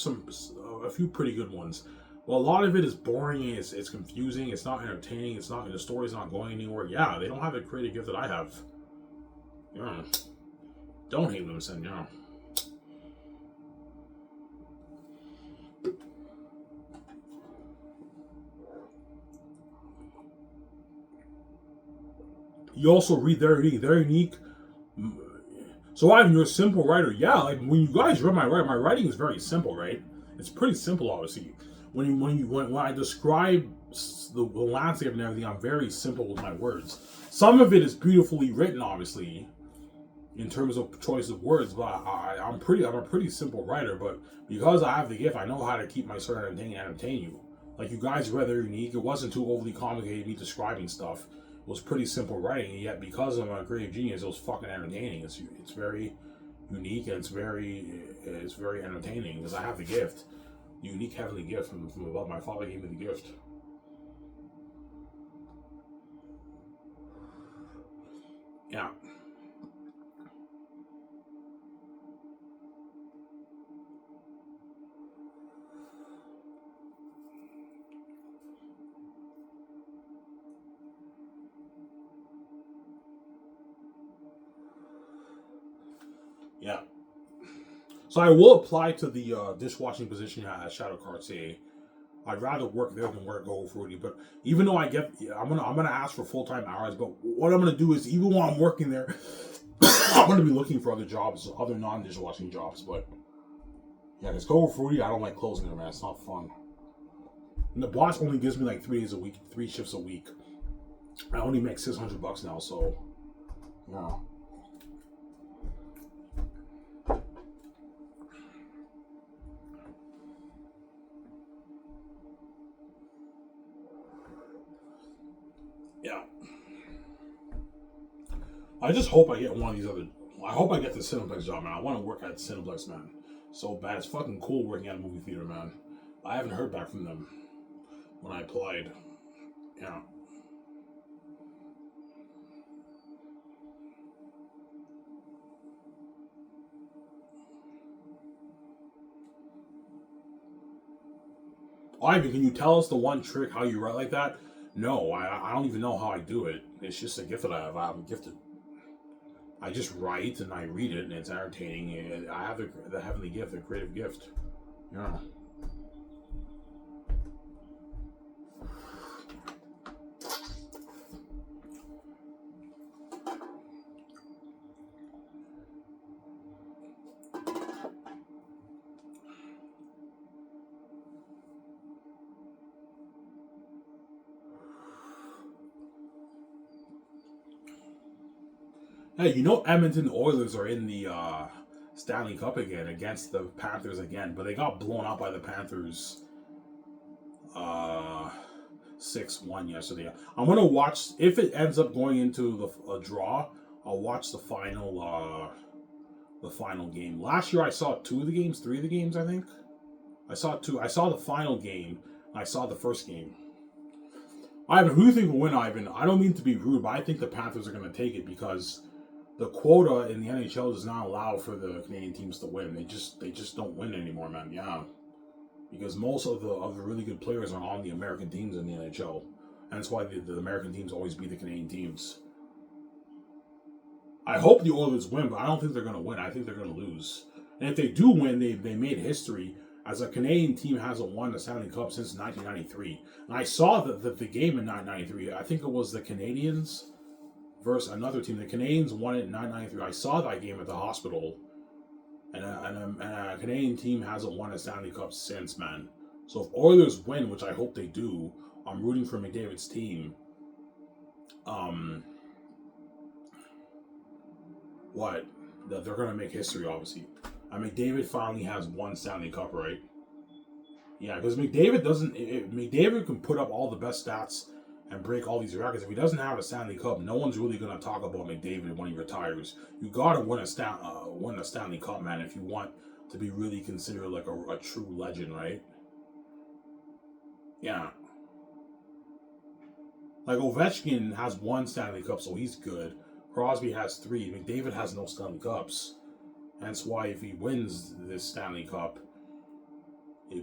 pretty good ones. Well, a lot of it is boring, it's confusing, it's not entertaining, the story's not going anywhere. Yeah, they don't have the creative gift that I have. Yeah. Don't hate them, son, yeah. You also read their unique. So you're a simple writer. Yeah, like when you guys read my writing is very simple, right? It's pretty simple, obviously. When I describe the landscape and everything, I'm very simple with my words. Some of it is beautifully written, obviously, in terms of choice of words. But I'm a pretty simple writer. But because I have the gift, I know how to keep my story entertain you. Like you guys read their unique. It wasn't too overly complicated me describing stuff. It was pretty simple writing, yet because I'm a creative genius, it was fucking entertaining. It's very unique and it's very entertaining because I have the gift, the unique heavenly gift from above. My father gave me the gift. Yeah. Yeah. So I will apply to the dishwashing position at Shadow Cartier. I'd rather work there than work Go Fruity. But even though I'm gonna ask for full-time hours. But what I'm gonna do is even while I'm working there, I'm gonna be looking for other jobs, other non-dishwashing jobs. But yeah, because Go Fruity, I don't like closing there, man. It's not fun. And the boss only gives me like 3 days a week, 3 shifts a week. I only make $600 now, so yeah. Yeah. I just hope I get one of these other. I hope I get the Cineplex job, man. I want to work at Cineplex, man. So bad. It's fucking cool working at a movie theater, man. I haven't heard back from them when I applied. Yeah. Ivan, can you tell us the one trick how you write like that? No, I don't even know how I do it. It's just a gift that I have. I'm gifted. I just write and I read it and it's entertaining. I have the heavenly gift, the creative gift. Yeah. Hey, you know Edmonton Oilers are in the Stanley Cup again against the Panthers again, but they got blown out by the Panthers 6-1 yesterday. I'm gonna watch if it ends up going into a draw. I'll watch the final game. Last year I saw 3 of the games, I think. I saw 2. I saw the final game. I saw the first game. Ivan, who do you think will win, Ivan? I don't mean to be rude, but I think the Panthers are going to take it because the quota in the NHL does not allow for the Canadian teams to win. They just don't win anymore, man. Yeah, because most of the really good players are on the American teams in the NHL, and that's why the American teams always beat the Canadian teams. I hope the Oilers win, but I don't think they're going to win. I think they're going to lose. And if they do win, they made history, as a Canadian team hasn't won the Stanley Cup since 1993. And I saw the game in 1993. I think it was the Canadiens versus another team. The Canadiens won it in 1993. I saw that game at the hospital. And a Canadian team hasn't won a Stanley Cup since, man. So if Oilers win, which I hope they do, I'm rooting for McDavid's team. They're going to make history, obviously. McDavid finally has one Stanley Cup, right? Yeah, because McDavid can put up all the best stats and break all these records. If he doesn't have a Stanley Cup, no one's really going to talk about McDavid when he retires. You got to win a Stanley Cup, man, if you want to be really considered like a true legend, right? Yeah. Like Ovechkin has one Stanley Cup, so he's good. Crosby has 3. McDavid has no Stanley Cups. Hence why if he wins this Stanley Cup, they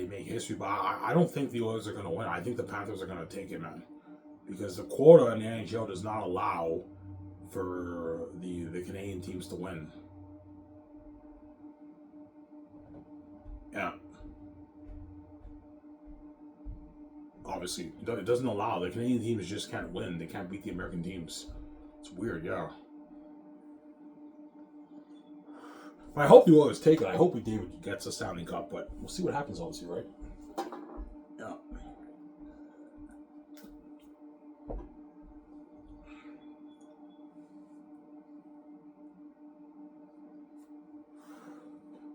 make history. But I don't think the Oilers are going to win. I think the Panthers are going to take it, man, because the quota in the NHL does not allow for the Canadian teams to win. Yeah. Obviously, it doesn't allow. The Canadian teams just can't win. They can't beat the American teams. It's weird, yeah. I hope the Oilers take it. I hope David gets a Stanley Cup, but we'll see what happens, obviously, right? Yeah.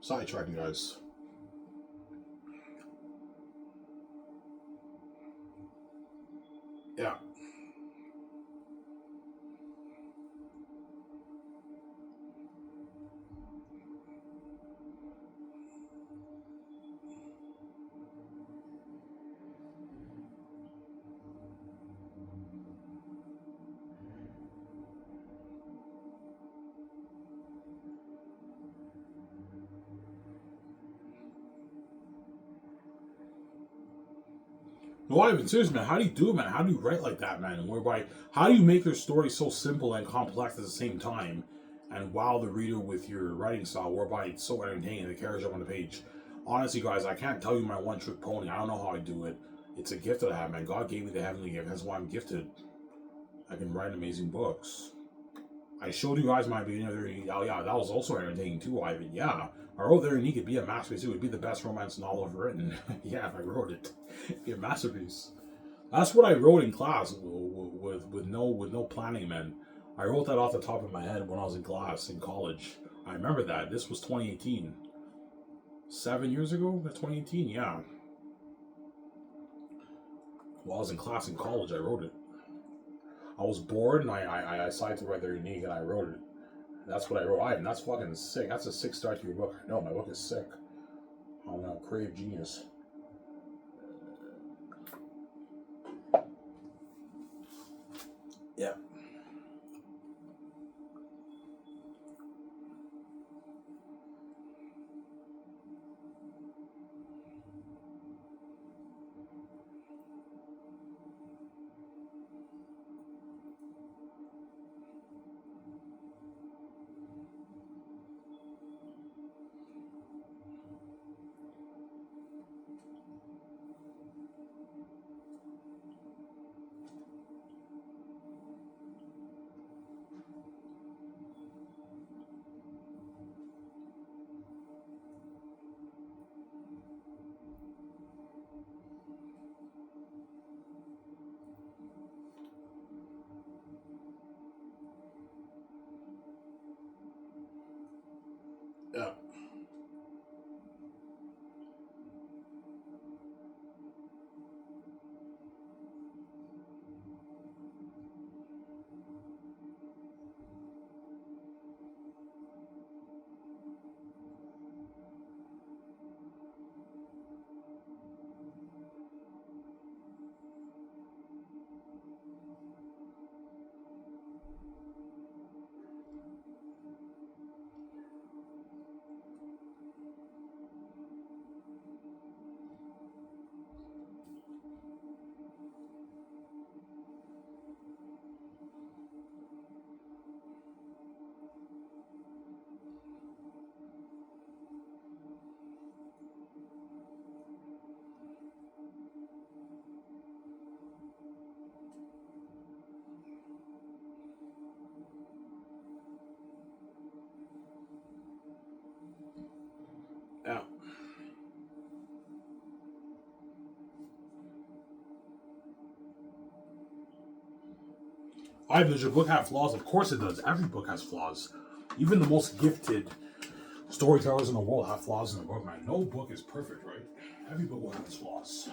Sidetracking, guys. Yeah. No, Ivan, seriously, man, how do you do it, man? How do you write like that, man? Whereby, how do you make your story so simple and complex at the same time and wow the reader with your writing style, whereby it's so entertaining and it carries up on the page? Honestly, guys, I can't tell you my one-trick pony. I don't know how I do it. It's a gift that I have, man. God gave me the heavenly gift. That's why I'm gifted. I can write amazing books. I showed you guys my beginning of the reading. Oh, yeah, that was also entertaining, too, Ivan. Yeah. I wrote There Unique. It'd be a masterpiece. It would be the best romance novel ever written. Yeah, if I wrote it. It'd be a masterpiece. That's what I wrote in class with no planning, man. I wrote that off the top of my head when I was in class in college. I remember that. This was 2018. 7 years ago? 2018, yeah. While I was in class in college, I wrote it. I was bored and I decided to write Their Unique and I wrote it. That's what I wrote. And that's fucking sick. That's a sick start to your book. No, my book is sick. I'm a creative genius. Yeah. Yeah. Does your book have flaws? Of course it does. Every book has flaws. Even the most gifted storytellers in the world have flaws in the book, man. No book is perfect, right? Every book will have its flaws.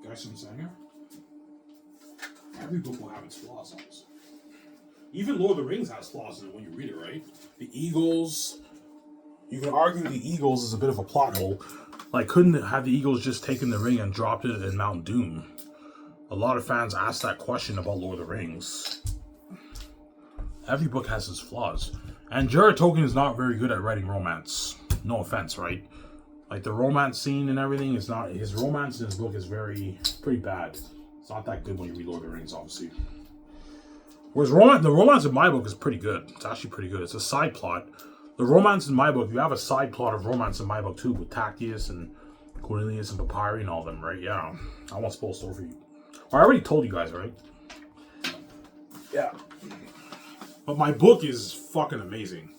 You guys see what I'm saying here? Every book will have its flaws, almost. Even Lord of the Rings has flaws in it when you read it, right? The Eagles. You can argue the Eagles is a bit of a plot hole. Like, couldn't have the Eagles just taken the ring and dropped it in Mount Doom? A lot of fans ask that question about Lord of the Rings. Every book has its flaws. And Jared Tolkien is not very good at writing romance. No offense, right? Like, the romance scene and everything is not... His romance in his book is pretty bad. It's not that good when you read Lord of the Rings, obviously. Whereas the romance in my book is pretty good. It's actually pretty good. It's a side plot. The romance in my book, you have a side plot of romance in my book too, with Tactius and Cornelius and Papyri and all of them, right? Yeah. I won't spoil the story for you. I already told you guys, right? Yeah. But my book is fucking amazing.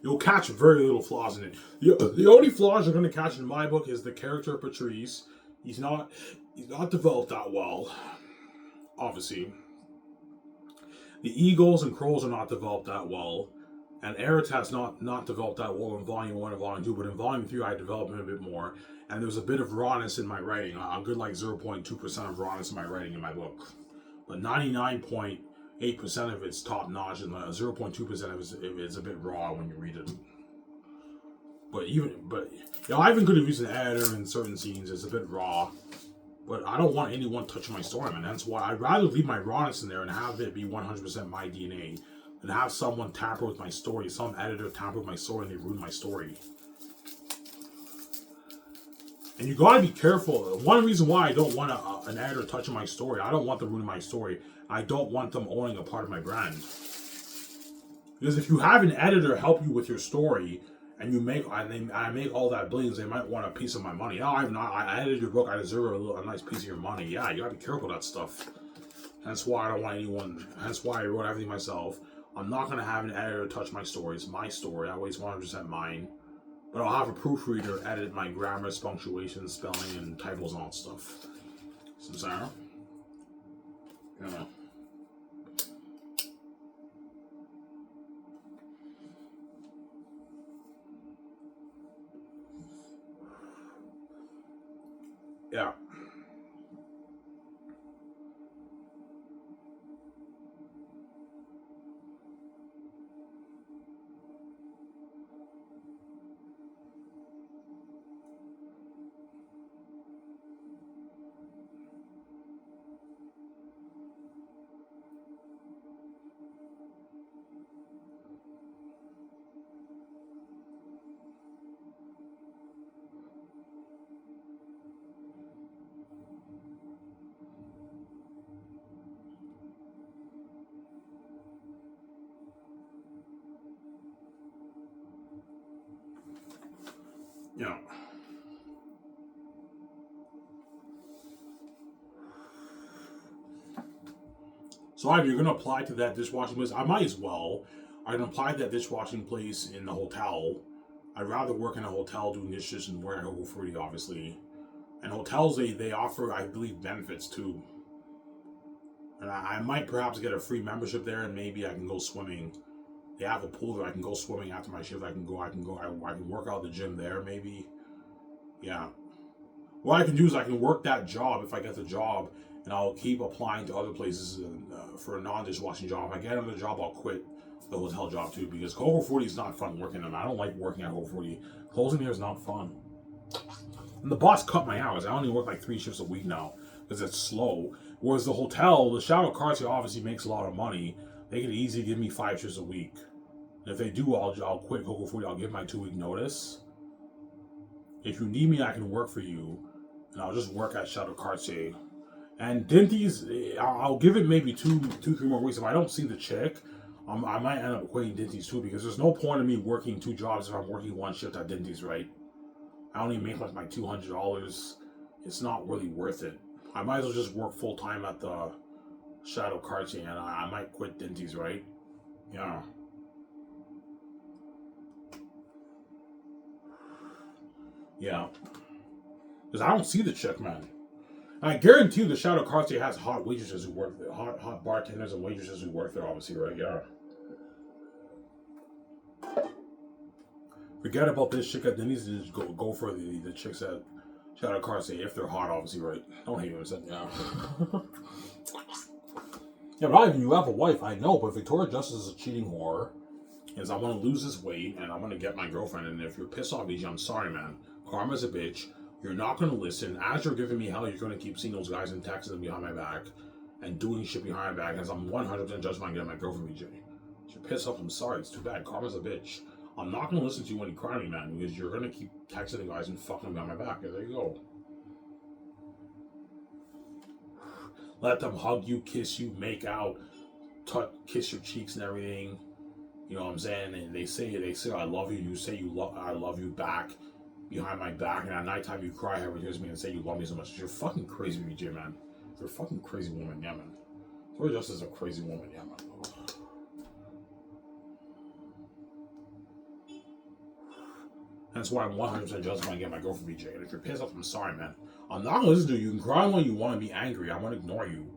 You'll catch very little flaws in it. The only flaws you're going to catch in my book is the character of Patrice. He's not developed that well, obviously. The Eagles and Crows are not developed that well. And Eretat's not developed that well in Volume 1 and Volume 2, but in Volume 3 I developed him a bit more. And there's a bit of rawness in my writing. A good like 0.2% of rawness in my writing in my book. But 99.8% of it's top notch, and 0.2% of it's a bit raw when you read it. But I even could have used an editor in certain scenes. It's a bit raw. But I don't want anyone touching my story, man. That's why I'd rather leave my rawness in there and have it be 100% my DNA than have someone tamper with my story, some editor tamper with my story and they ruin my story. And you gotta be careful. One reason why I don't want an editor touching my story, I don't want them ruining my story. I don't want them owning a part of my brand. Because if you have an editor help you with your story, and I make all that billions, they might want a piece of my money. Oh, I edited your book, I deserve a nice piece of your money. Yeah, you gotta be careful with that stuff. That's why I don't want anyone, that's why I wrote everything myself. I'm not gonna have an editor touch my story. It's my story, that way it's 100% mine. But I'll have a proofreader edit my grammar, punctuation, spelling, and typos and all that stuff. Some Sarah? Yeah. Yeah. Yeah. So if you're gonna apply to that dishwashing place, I might as well. I can apply to that dishwashing place in the hotel. I'd rather work in a hotel doing dishes and wearing over 40, obviously. And hotels, they offer, I believe, benefits too. And I might perhaps get a free membership there, and maybe I can go swimming. They have a pool that I can go swimming after my shift. I can work out at the gym there, maybe. Yeah. What I can do is I can work that job if I get the job, and I'll keep applying to other places for a non-dishwashing job. If I get another job, I'll quit the hotel job too, because Coco 40 is not fun working, and I don't like working at Coco 40. Closing there is not fun. And the boss cut my hours. I only work like 3 shifts a week now because it's slow. Whereas the hotel, the Shadow Cartier obviously makes a lot of money. They could easily give me 5 shifts a week. And if they do, I'll quit Coco 40. I'll give my 2-week notice. If you need me, I can work for you, and I'll just work at Shadow Cartier. And Dinty's, I'll give it maybe 3 more weeks. If I don't see the chick, I might end up quitting Dinty's too, because there's no point in me working 2 jobs if I'm working 1 shift at Dinty's, right? I only make like my $200. It's not really worth it. I might as well just work full time at the Shadow Cartier, and I might quit Dinty's, right? Yeah. Yeah. Because I don't see the chick, man. I guarantee you the Shadow Cartier has hot waitresses who work there. Hot bartenders and waitresses who work there, obviously, right? Yeah. Forget about this chick at Denny's and just go for the chicks at Shadow Cartier if they're hot, obviously, right? Don't hate me, yeah. Yeah, but even you have a wife, I know, but Victoria Justice is a cheating whore. Is I want to lose this weight and I want to get my girlfriend. And if you're pissed off, BG, I'm sorry, man. Karma's a bitch. You're not going to listen. As you're giving me hell, you're going to keep seeing those guys and texting them behind my back and doing shit behind my back. As I'm 100% justifying getting my girlfriend, BJ. If you're pissed off, I'm sorry. It's too bad. Karma's a bitch. I'm not going to listen to you when you cry me, man, because you're going to keep texting the guys and fucking them behind my back. There you go. Let them hug you, kiss you, make out, kiss your cheeks and everything. You know what I'm saying? And they say I love you. You say I love you back behind my back. And at nighttime you cry every tears me and say you love me so much. You're fucking crazy, BJ, man. You're a fucking crazy woman, yeah, man. Tori Justice is a crazy woman, yeah, man. That's why I'm 100% justifying getting my girlfriend, BJ. And if you're pissed off, I'm sorry, man. I'm not gonna listen to you. You can cry when you want to be angry. I'm gonna ignore you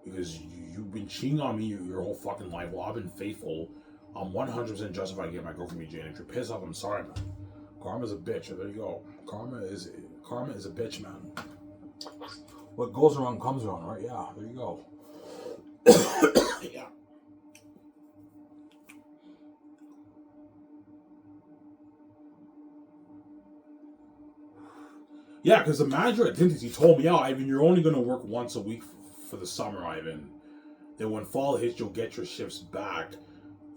because you've been cheating on me your whole fucking life. Well, I've been faithful. I'm 100% justified to get my girlfriend, BJ. And if you're pissed off, I'm sorry, man. Karma's a bitch. There you go. Karma is a bitch, man. What goes around comes around, right? Yeah. There you go. Yeah. Yeah, because the manager at Dinty's, he told me, Ivan, you're only going to work once a week for the summer, Ivan. Then when fall hits, you'll get your shifts back.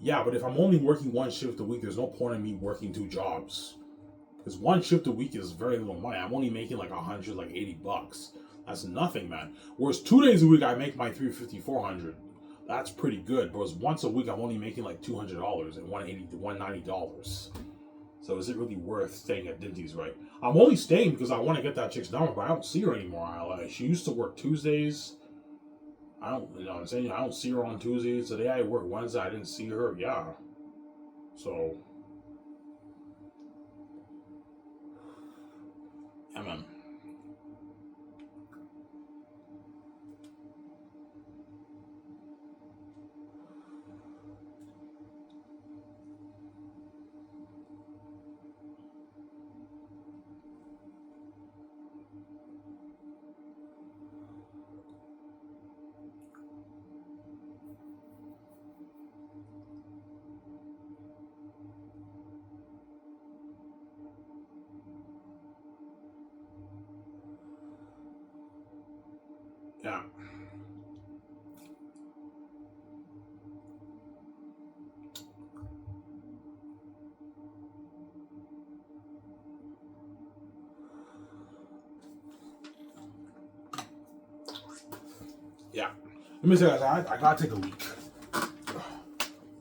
Yeah, but if I'm only working one shift a week, there's no point in me working two jobs. Because one shift a week is very little money. I'm only making like $80. That's nothing, man. Whereas 2 days a week, I make my $350, $400. That's pretty good. Whereas once a week, I'm only making like $200 and $190. So is it really worth staying at Dinty's, right? I'm only staying because I want to get that chick's number, but I don't see her anymore. She used to work Tuesdays. I don't, you know what I'm saying? I don't see her on Tuesdays. Today I work Wednesday. I didn't see her. Yeah. So, yeah, man. Yeah. Yeah. Let me say guys, I gotta take a leak.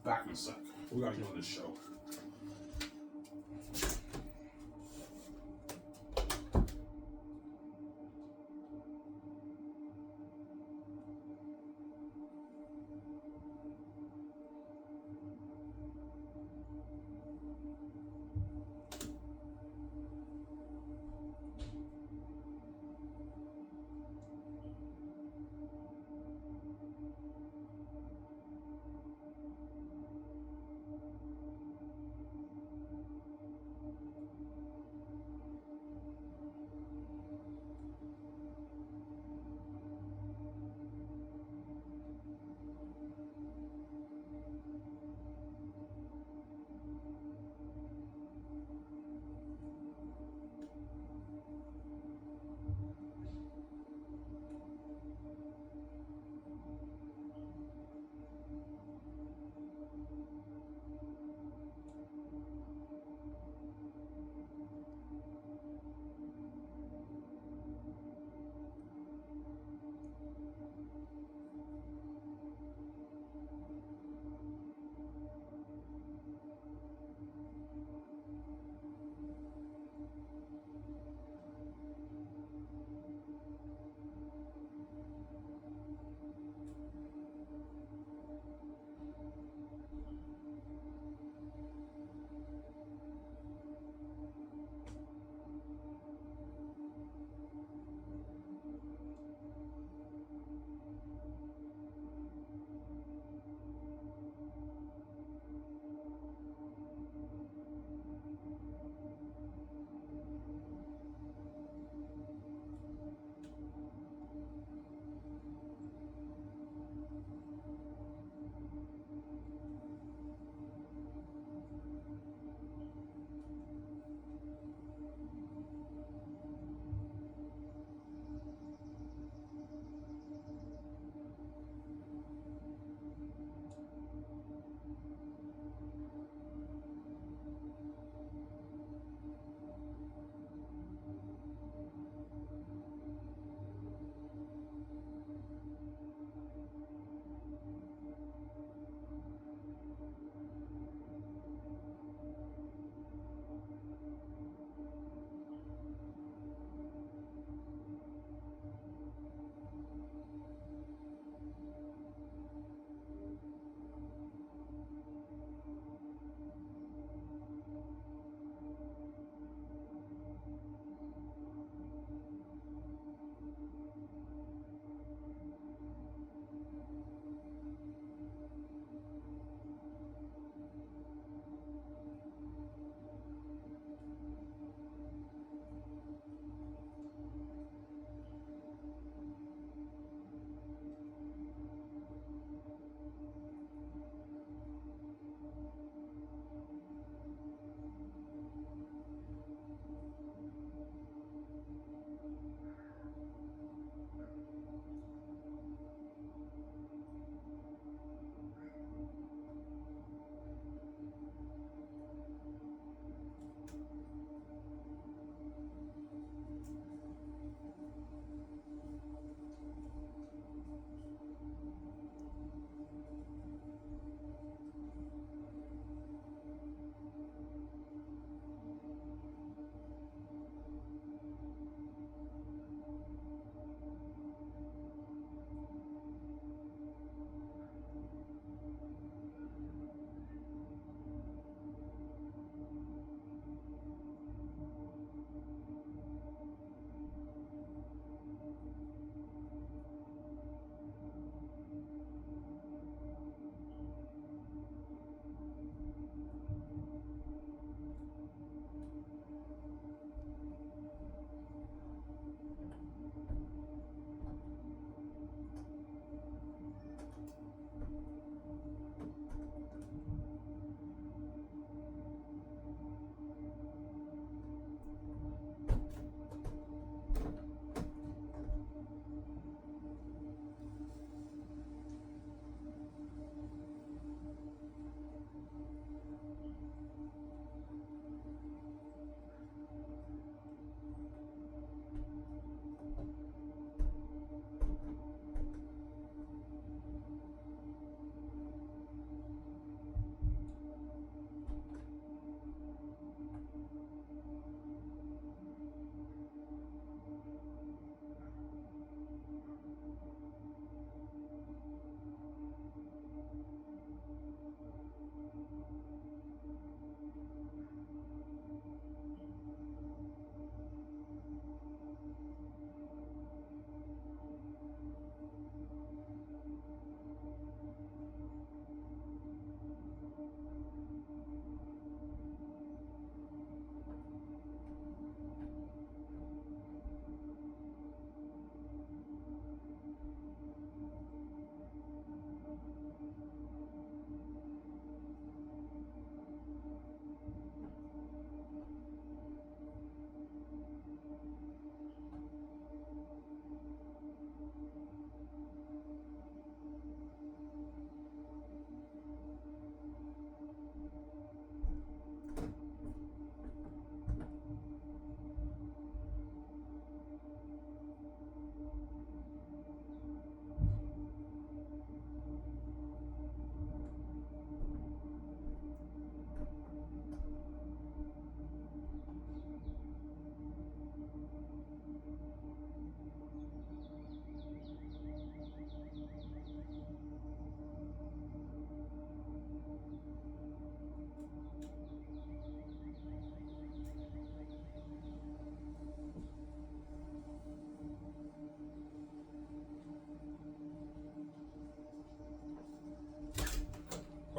Back in a sec. We gotta get on this show.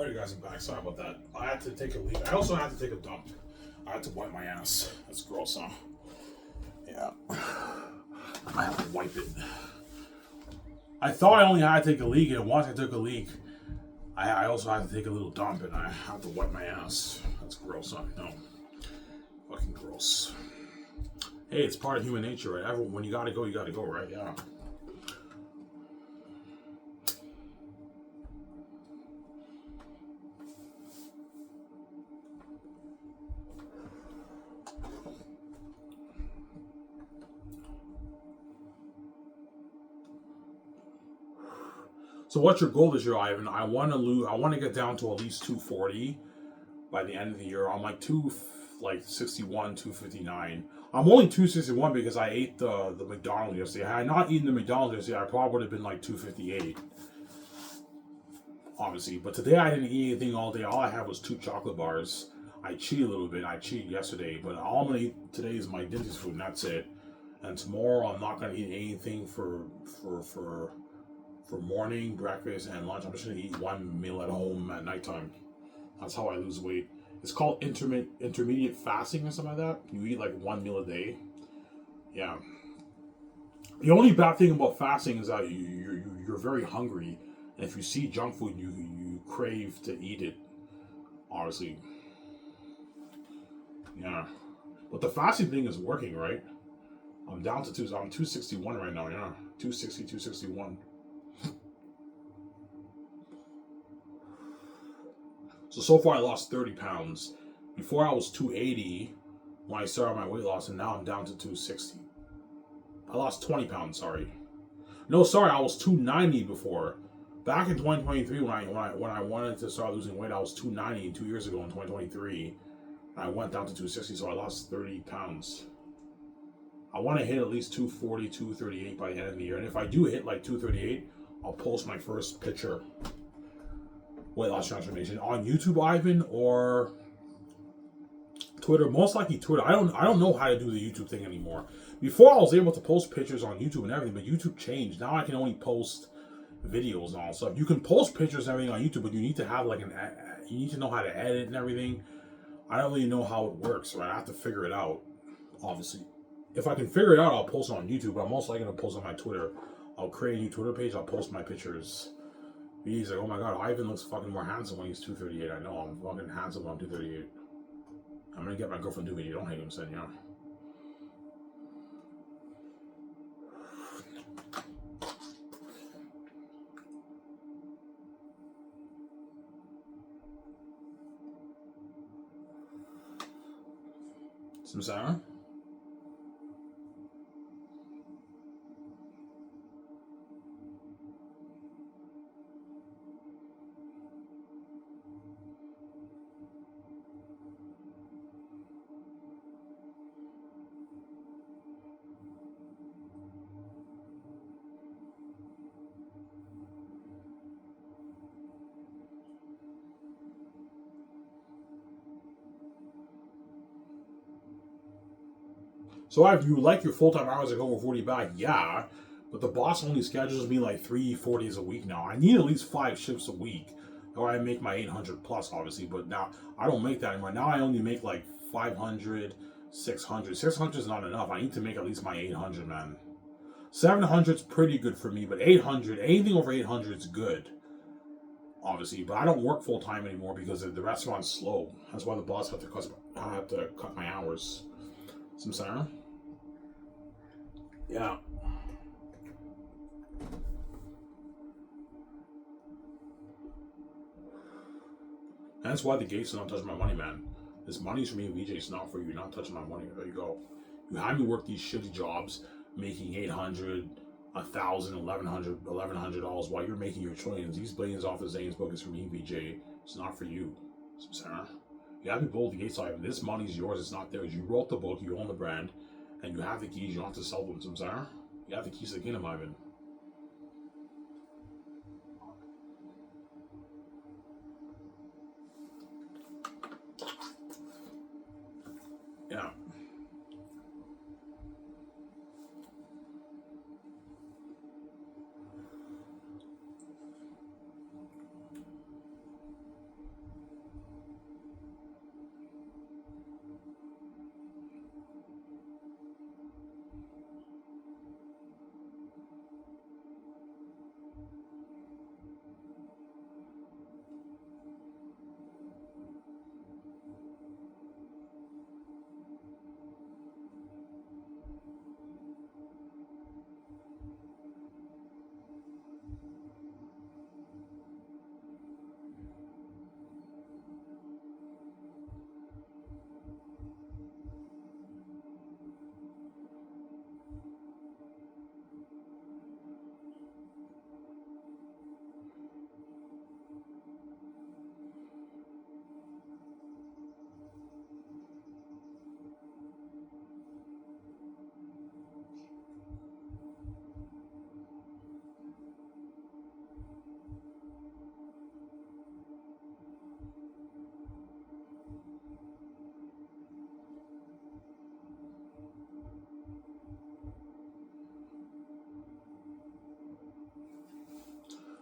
Alright, guys, I'm back. Sorry about that. I had to take a leak. I also had to take a dump. I had to wipe my ass. That's gross, huh? Yeah. I have to wipe it. I thought I only had to take a leak, and once I took a leak, I also had to take a little dump, and I had to wipe my ass. That's gross, huh? No. Fucking gross. Hey, it's part of human nature, right? Everyone, when you gotta go, right? Yeah. So what's your goal this year, Ivan? I want to get down to at least 240 by the end of the year. I'm like 61, 259. I'm only 261 because I ate the McDonald's yesterday. Had I not eaten the McDonald's yesterday, I probably would have been like 258. Obviously, but today I didn't eat anything all day. All I had was 2 chocolate bars. I cheated a little bit. I cheated yesterday, but all I'm gonna eat today is my dentist food, and that's it. And tomorrow I'm not gonna eat anything for morning, breakfast, and lunch. I'm just gonna eat one meal at home at nighttime. That's how I lose weight. It's called intermediate fasting or something like that. You eat like one meal a day. Yeah. The only bad thing about fasting is that you're very hungry, and if you see junk food, you crave to eat it. Obviously. Yeah. But the fasting thing is working, right? I'm down to I'm 261 right now. Yeah. 260, 261. So far I lost 30 pounds. Before I was 280 when I started my weight loss, and now I'm down to 260. I lost 20 pounds, sorry. No, sorry, I was 290 before. Back in 2023 when I wanted to start losing weight, I was 290 2 years ago in 2023. I went down to 260, so I lost 30 pounds. I want to hit at least 240, 238 by the end of the year. And if I do hit like 238, I'll post my first picture. Weight loss transformation on YouTube, Ivan, or Twitter. Most likely Twitter. I don't know how to do the YouTube thing anymore. Before I was able to post pictures on YouTube and everything, but YouTube changed. Now I can only post videos and all stuff. You can post pictures and everything on YouTube, but you need to have like you need to know how to edit and everything. I don't really know how it works, right? I have to figure it out. Obviously, if I can figure it out, I'll post it on YouTube. But I'm most likely gonna post on my Twitter. I'll create a new Twitter page. I'll post my pictures. He's like, oh my god, Ivan looks fucking more handsome when he's 238. I know, I'm fucking handsome when I'm 238. I'm gonna get my girlfriend to do it. You don't hate him, saying, yeah. Some Sarah? So if you like your full-time hours at over 40 back, yeah, but the boss only schedules me like 3-4 days a week now. I need at least 5 shifts a week, or I make my 800 plus, obviously, but now I don't make that anymore. Now I only make like 500, 600. 600 is not enough. I need to make at least my 800, man. 700 is pretty good for me, but 800, anything over 800 is good, obviously. But I don't work full-time anymore because the restaurant's slow. That's why the boss had to cut my hours. Some Sarah? Yeah. That's why the gates don't touch my money, man. This money's for me, VJ. It's not for you. You're not touching my money. There you go. You have me work these shitty jobs, making 800, 1,000, 1,100, $1,100 while you're making your trillions. These billions off the Zane's book is for me, VJ. It's not for you. Some Sarah. You have me bold the gates, Ivan. This money's yours. It's not theirs. You wrote the book. You own the brand. And you have the keys. You don't have to sell them, Samsara. You have the keys to the kingdom, Ivan. Yeah.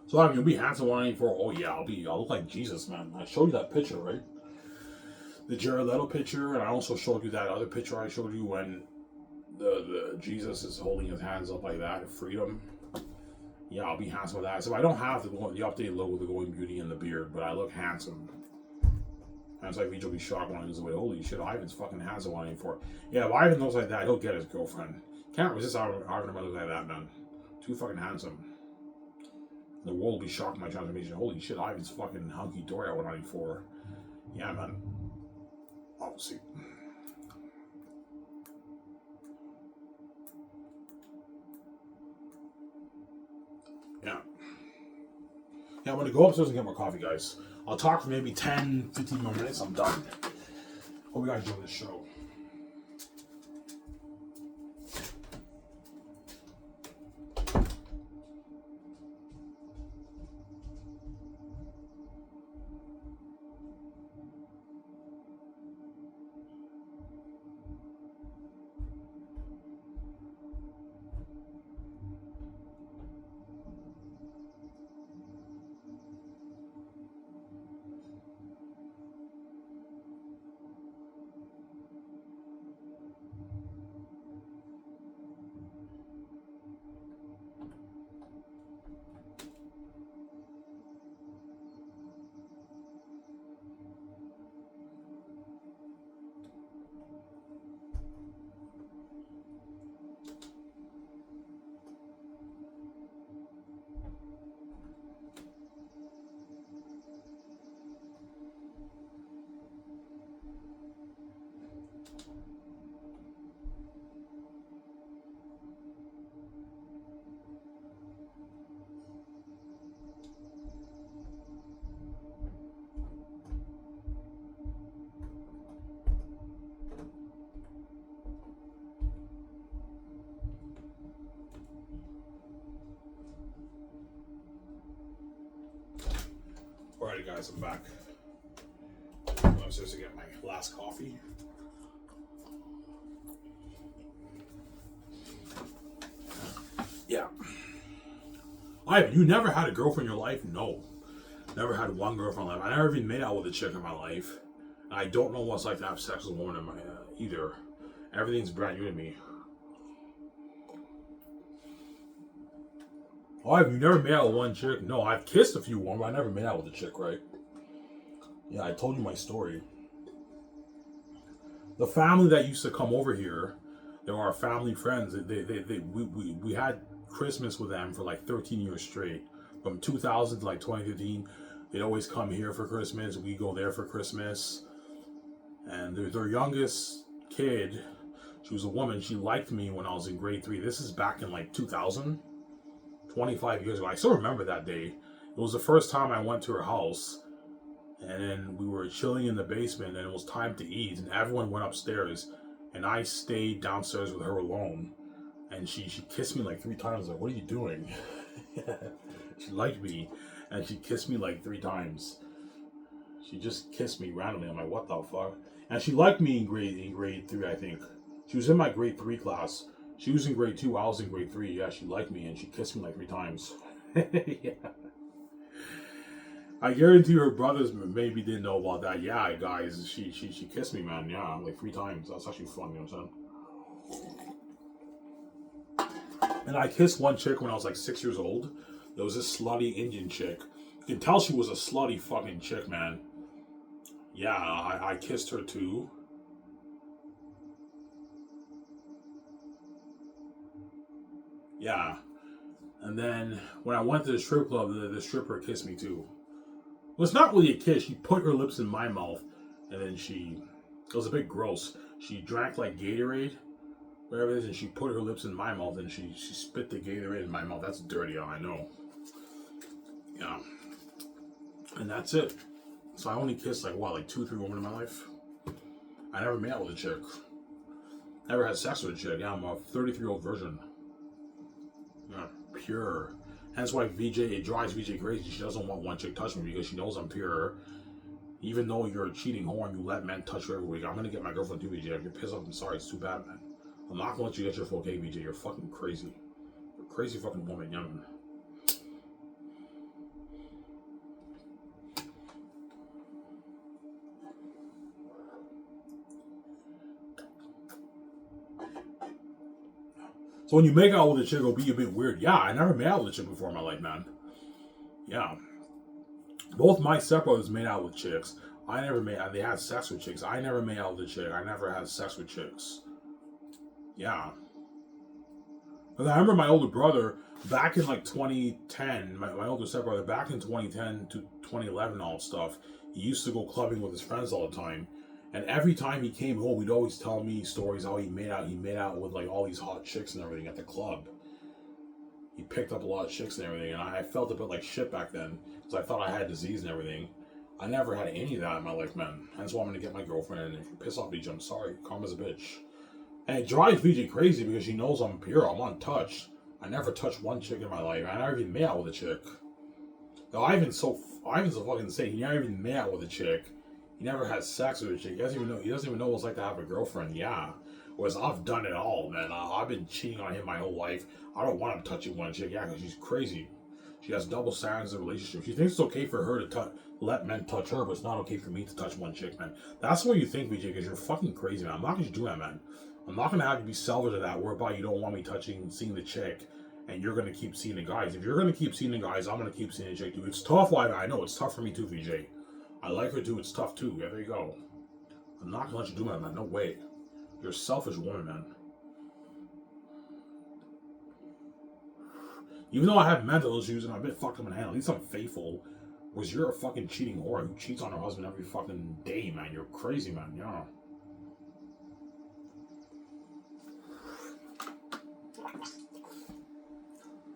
So like, you'll be handsome 194. Oh yeah, I'll look like Jesus, man. I showed you that picture, right? The Jared Leto picture, and I also showed you that other picture I showed you when the Jesus is holding his hands up like that, freedom. Yeah, I'll be handsome with that. So I don't have the updated logo, the Going Beauty, and the beard, but I look handsome. And it's like Vijay will be shocked when I lose the weight. Holy shit, Ivan's fucking handsome 184. Yeah, if Ivan looks like that, he'll get his girlfriend. Can't resist Ivan looks like that, man. Too fucking handsome. The world will be shocked at my transformation. Holy shit, Ivan's fucking hunky dory at 194. Yeah, man. I'll see. Yeah. Yeah, I'm gonna go upstairs and get more coffee, guys. I'll talk for maybe 10, 15 more minutes. I'm done. Hope you guys enjoy this show. Alrighty, guys, I'm back. I'm upstairs to get my last coffee. Yeah. Ivan, you never had a girlfriend in your life? No. Never had one girlfriend in my life. I never even made out with a chick in my life. I don't know what it's like to have sex with a woman in my either. Everything's brand new to me. Oh, have you never made out with one chick? No, I've kissed a few women, but I never made out with a chick, right? Yeah, I told you my story. The family that used to come over here, they were our family friends. We had Christmas with them for like 13 years straight. From 2000 to like 2015, they'd always come here for Christmas. We go there for Christmas. And their youngest kid, she was a woman. She liked me when I was in grade 3. This is back in like 2000, 25 years ago. I still remember that day. It was the first time I went to her house. And then we were chilling in the basement, and it was time to eat, and everyone went upstairs, and I stayed downstairs with her alone. And she kissed me like 3 times. Like, what are you doing? She liked me, and she kissed me like 3 times. She just kissed me randomly. I'm like, what the fuck? And she liked me in grade 3, I think. She was in my grade 3 class. She was in grade 2. I was in grade 3. Yeah, she liked me, and she kissed me like 3 times. Yeah. I guarantee her brothers maybe didn't know about that. Yeah, guys, she kissed me, man. Yeah, like 3 times. That's actually fun, you know what I'm saying? And I kissed one chick when I was like 6 years old. There was this slutty Indian chick. You can tell she was a slutty fucking chick, man. Yeah, I kissed her too. Yeah. And then when I went to the strip club, the stripper kissed me too. Well, it's not really a kiss. She put her lips in my mouth, and then it was a bit gross. She drank like Gatorade, whatever it is, and she put her lips in my mouth, and she spit the Gatorade in my mouth. That's dirty, I know. Yeah. And that's it. So I only kissed like 2, 3 women in my life. I never made out with a chick. Never had sex with a chick. Yeah, I'm a 33-year-old virgin. Yeah, pure. Hence why it drives VJ crazy. She doesn't want one chick touch me because she knows I'm pure. Even though you're a cheating whore and you let men touch you every week, I'm gonna get my girlfriend too, VJ. If you're pissed off, I'm sorry. It's too bad, man. I'm not gonna let you get your full cake, VJ. You're fucking crazy. You're a crazy fucking woman, young man. So when you make out with a chick, it'll be a bit weird. Yeah, I never made out with a chick before in my life, man. Yeah. Both my stepbrothers made out with chicks. I never made out. They had sex with chicks. I never made out with a chick. I never had sex with chicks. Yeah. But I remember my older brother back in like 2010, my older stepbrother back in 2010 to 2011, all stuff. He used to go clubbing with his friends all the time. And every time he came home, he'd always tell me stories how he made out with like all these hot chicks and everything at the club. He picked up a lot of chicks and everything, and I felt a bit like shit back then because I thought I had disease and everything. I never had any of that in my life, man. That's why I'm gonna get my girlfriend, and if you piss off VJ, I'm sorry. Karma's a bitch. And it drives VJ crazy because she knows I'm pure. I'm untouched. I never touched one chick in my life. I never even made out with a chick. Now, Ivan's so fucking insane. He never even made out with a chick. He never had sex with a chick. He doesn't even know what it's like to have a girlfriend. Yeah. Whereas I've done it all, man. I've been cheating on him my whole life. I don't want him touching one chick. Yeah, because she's crazy. She has double standards in a relationship. She thinks it's okay for her to let men touch her, but it's not okay for me to touch one chick, man. That's what you think, VJ, because you're fucking crazy, man. I'm not going to do that, man. I'm not going to have you be selfish of that, whereby you don't want me seeing the chick, and you're going to keep seeing the guys. If you're going to keep seeing the guys, I'm going to keep seeing the chick, too. It's tough, I know. It's tough for me, too, VJ. I like her, too. It's tough, too. Yeah, there you go. I'm not going to let you do that, man. No way. You're a selfish woman, man. Even though I have mental issues and I'm a bit fucked up in the head, at least I'm faithful. Whereas you're a fucking cheating whore who cheats on her husband every fucking day, man. You're crazy, man. Yeah.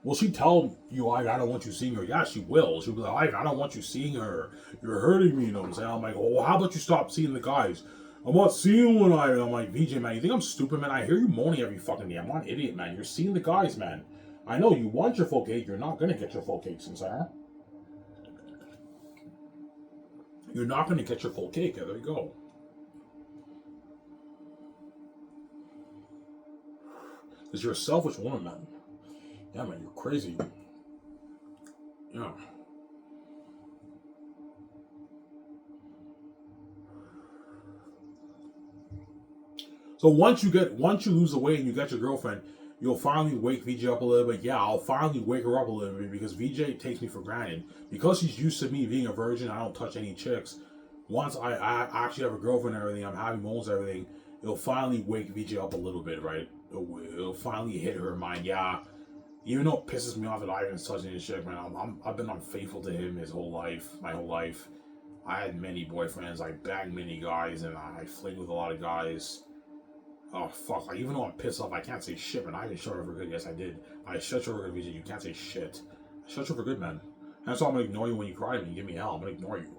Will she tell you, I don't want you seeing her? Yeah, she will. She'll be like, I don't want you seeing her. You're hurting me, you know what I'm saying? I'm like, well, how about you stop seeing the guys? I'm not seeing one. I'm like, VJ, man, you think I'm stupid, man? I hear you moaning every fucking day. I'm not an idiot, man. You're seeing the guys, man. I know you want your full cake. You're not going to get your full cake, Sincere. You're not going to get your full cake. There you go. Because you're a selfish woman, man. Yeah, man, you're crazy. Yeah. So once you lose the weight and you get your girlfriend, you'll finally wake VJ up a little bit. Yeah, I'll finally wake her up a little bit because VJ takes me for granted. Because she's used to me being a virgin, I don't touch any chicks. Once I actually have a girlfriend and everything, I'm having moments and everything, it'll finally wake VJ up a little bit, right? It'll finally hit her mind. Yeah, even though it pisses me off that Ivan's touching his chick, man, I've been unfaithful to him my whole life. I had many boyfriends, I banged many guys, and I flinged with a lot of guys. Oh, fuck. Even though I'm pissed off, I can't say shit, man. I didn't shut her for good. Yes, I did. I shut you for good, VJ. You can't say shit. I shut you for good, man. That's why I'm going to ignore you when you cry and you give me hell. I'm going to ignore you.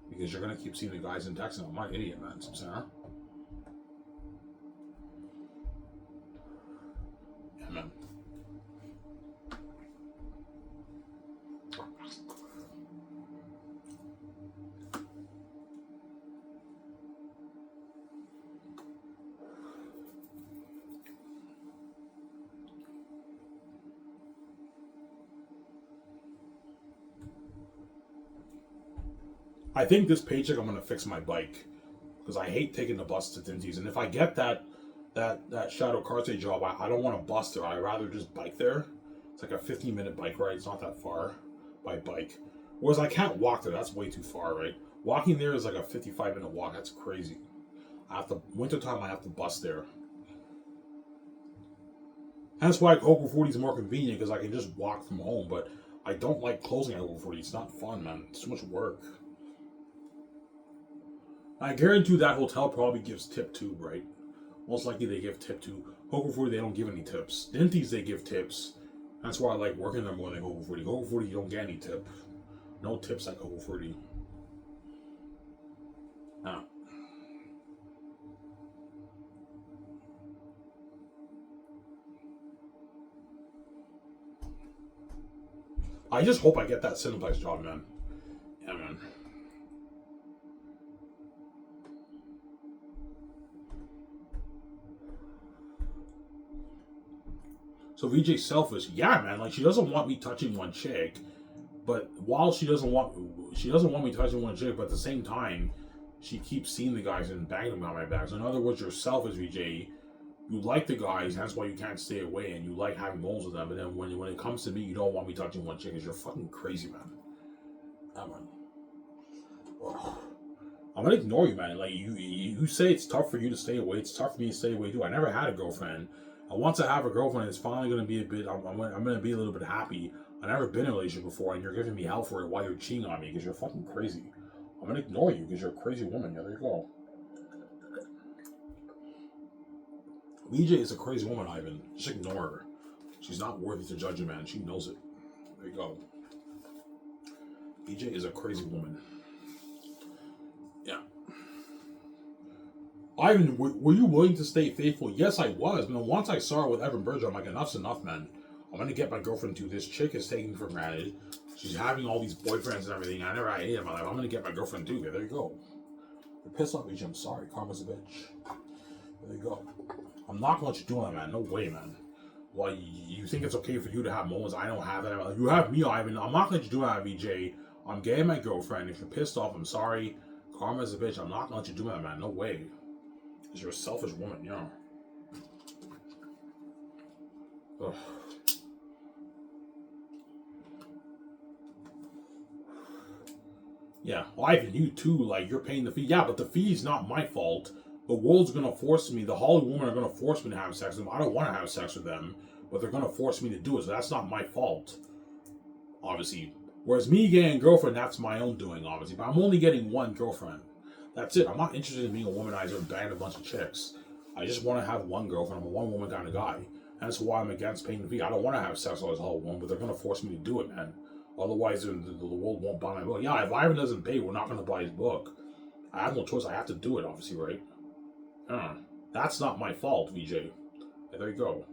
Because you're going to keep seeing the guys in texting. I'm not an idiot, man. So, Sarah. Yeah, man. I think this paycheck I'm gonna fix my bike because I hate taking the bus to Dinty's, and if I get that Shadow Carte job, I don't want to bus there. I'd rather just bike there. It's like a 15-minute bike ride. It's not that far by bike. Whereas I can't walk there. That's way too far, right? Walking there is like a 55-minute walk. That's crazy. Wintertime I have to bus there. That's why Oakville 40 is more convenient because I can just walk from home. But I don't like closing at Oakville 40. It's not fun, man. It's too much work. I guarantee that hotel probably gives tip too, right? Most likely they give tip too. Hoku 40, they don't give any tips. Dinty's, they give tips. That's why I like working there more than Hoku 40. Hoku 40, you don't get any tip. No tips like Hoku 40. Nah. I just hope I get that Cineplex job, man. Yeah, man. So VJ's selfish. Yeah, man. Like, she doesn't want me touching one chick, but while she doesn't want me touching one chick, but at the same time, she keeps seeing the guys and banging them on my back. So in other words, you're selfish, VJ. you like the guys, that's why you can't stay away, and you like having moments with them. And then when it comes to me, you don't want me touching one chick, because you're fucking crazy, man. Yeah, man. Ugh. I'm gonna ignore you, man. Like you say it's tough for you to stay away. It's tough for me to stay away too. I never had a girlfriend. And once I have a girlfriend, it's finally gonna be a bit. I'm gonna be a little bit happy. I've never been in a relationship before, and you're giving me hell for it while you're cheating on me because you're fucking crazy. I'm gonna ignore you because you're a crazy woman. Yeah, there you go. VJ is a crazy woman, Ivan. Just ignore her. She's not worthy to judge you, man. She knows it. There you go. VJ is a crazy woman. Yeah. Ivan, were you willing to stay faithful? Yes, I was. But once I saw her with Evan Berger, I'm like, enough's enough, man. I'm going to get my girlfriend too. This chick is taking me for granted. She's having all these boyfriends and everything. I never had any of my life. I'm going to get my girlfriend too. Okay, there you go. You're pissed off, VJ. I'm sorry. Karma's a bitch. There you go. I'm not going to let you do that, man. No way, man. Well, you think it's okay for you to have moments. I don't have that. You have me, Ivan. I'm not going to let you do that, VJ. I'm getting my girlfriend. If you're pissed off, I'm sorry. Karma's a bitch. I'm not going to let you do that, man. No way. Because you're a selfish woman, you know. Ugh. Yeah, well, Ivan, you too, like, you're paying the fee. Yeah, but the fee's not my fault. The world's going to force me, the Hollywood women are going to force me to have sex with them. I don't want to have sex with them, but they're going to force me to do it, so that's not my fault, obviously. Whereas me getting a girlfriend, that's my own doing, obviously. But I'm only getting one girlfriend. That's it. I'm not interested in being a womanizer and banging a bunch of chicks. I just want to have one girlfriend. I'm a one-woman kind of guy. That's why I'm against paying the fee. I don't want to have sex with this whole woman, but they're going to force me to do it, man. Otherwise, the world won't buy my book. Yeah, if Ivan doesn't pay, we're not going to buy his book. I have no choice. I have to do it, obviously, right? That's not my fault, VJ. Yeah, there you go.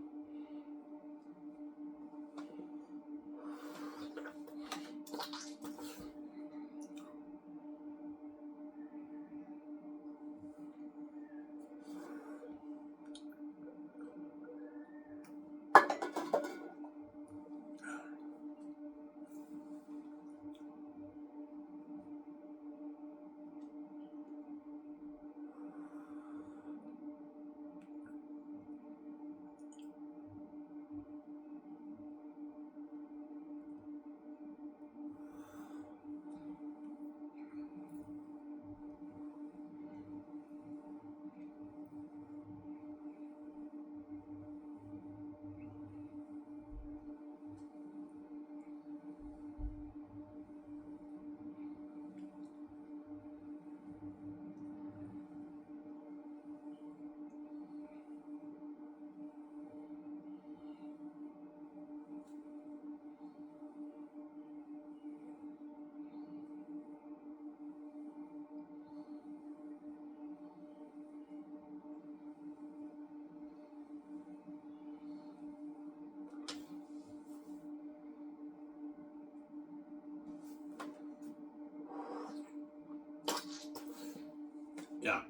Yeah.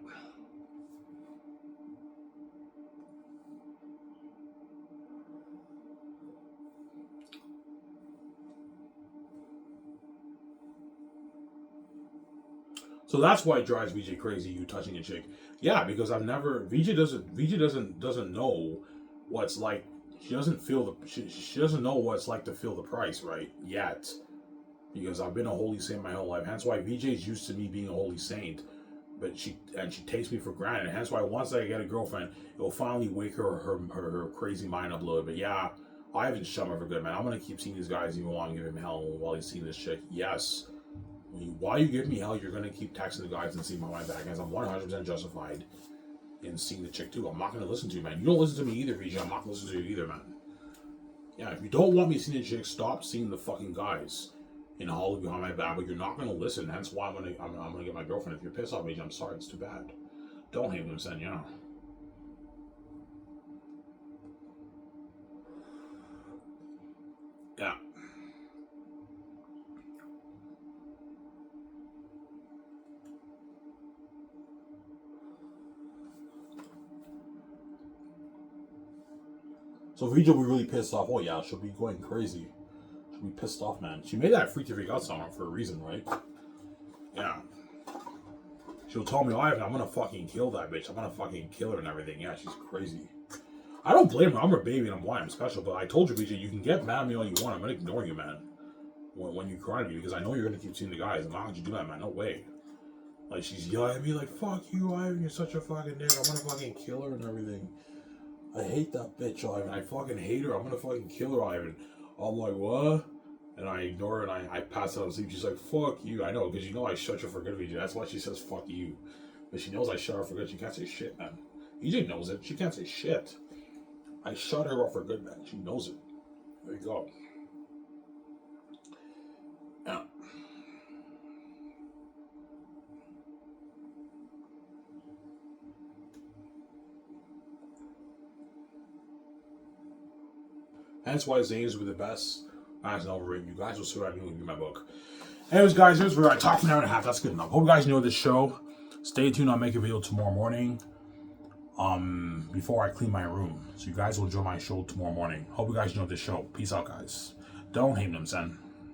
So that's why it drives VJ crazy, you touching a chick. Yeah, because I've never VJ doesn't know what's like. She doesn't feel the she doesn't know what it's like to feel the price, right? Yet. Because I've been a holy saint my whole life. Hence why VJ's used to me being a holy saint. But she takes me for granted. Hence why once I get a girlfriend, it'll finally wake her crazy mind up a little bit. Yeah, I haven't shut her for good, man. I'm gonna keep seeing these guys even while I'm giving him hell while he's seeing this chick. Yes. While you give me hell, you're gonna keep texting the guys and seeing my mind back. As I'm 100% justified in seeing the chick too. I'm not gonna listen to you, man. You don't listen to me either, VJ. I'm not gonna listen to you either, man. Yeah, if you don't want me seeing the chick, stop seeing the fucking guys in Hollywood behind my back. But you're not gonna listen. Hence why I'm gonna get my girlfriend. If you're pissed off, VJ, I'm sorry. It's too bad. Don't hate me, I'm saying, yeah. Yeah. So VJ will be really pissed off. Oh yeah, she'll be going crazy. She'll be pissed off, man. She made that Freak to Freak Out song for a reason, right? Yeah. She'll tell me, I'm gonna fucking kill that bitch. I'm gonna fucking kill her and everything. Yeah, she's crazy. I don't blame her. I'm her baby and I'm white. I'm special. But I told you, BJ, you can get mad at me all you want. I'm gonna ignore you, man. When you cry to me, because I know you're gonna keep seeing the guys. I'm not gonna do that, man. No way. Like, she's yelling at me like, fuck you, Ivan. You're such a fucking nigga. I'm gonna fucking kill her and everything. I hate that bitch, Ivan. I fucking hate her. I'm gonna fucking kill her, Ivan. I'm like, what? And I ignore her and I pass out on sleep. She's like, fuck you. I know, because you know I shut her for good, BJ. That's why she says fuck you. But she knows I shut her for good. She can't say shit, man. EJ knows it. She can't say shit. I shut her up for good, man. She knows it. There you go. Yeah. That's why Zane's were the best. That's overrated. You guys will see what I mean in my book. Anyways, guys, here's where I talked for an hour and a half. That's good enough. Hope you guys enjoyed this show. Stay tuned. I'll make a video tomorrow morning. Before I clean my room. So you guys will enjoy my show tomorrow morning. Hope you guys enjoyed this show. Peace out, guys. Don't hate them, son.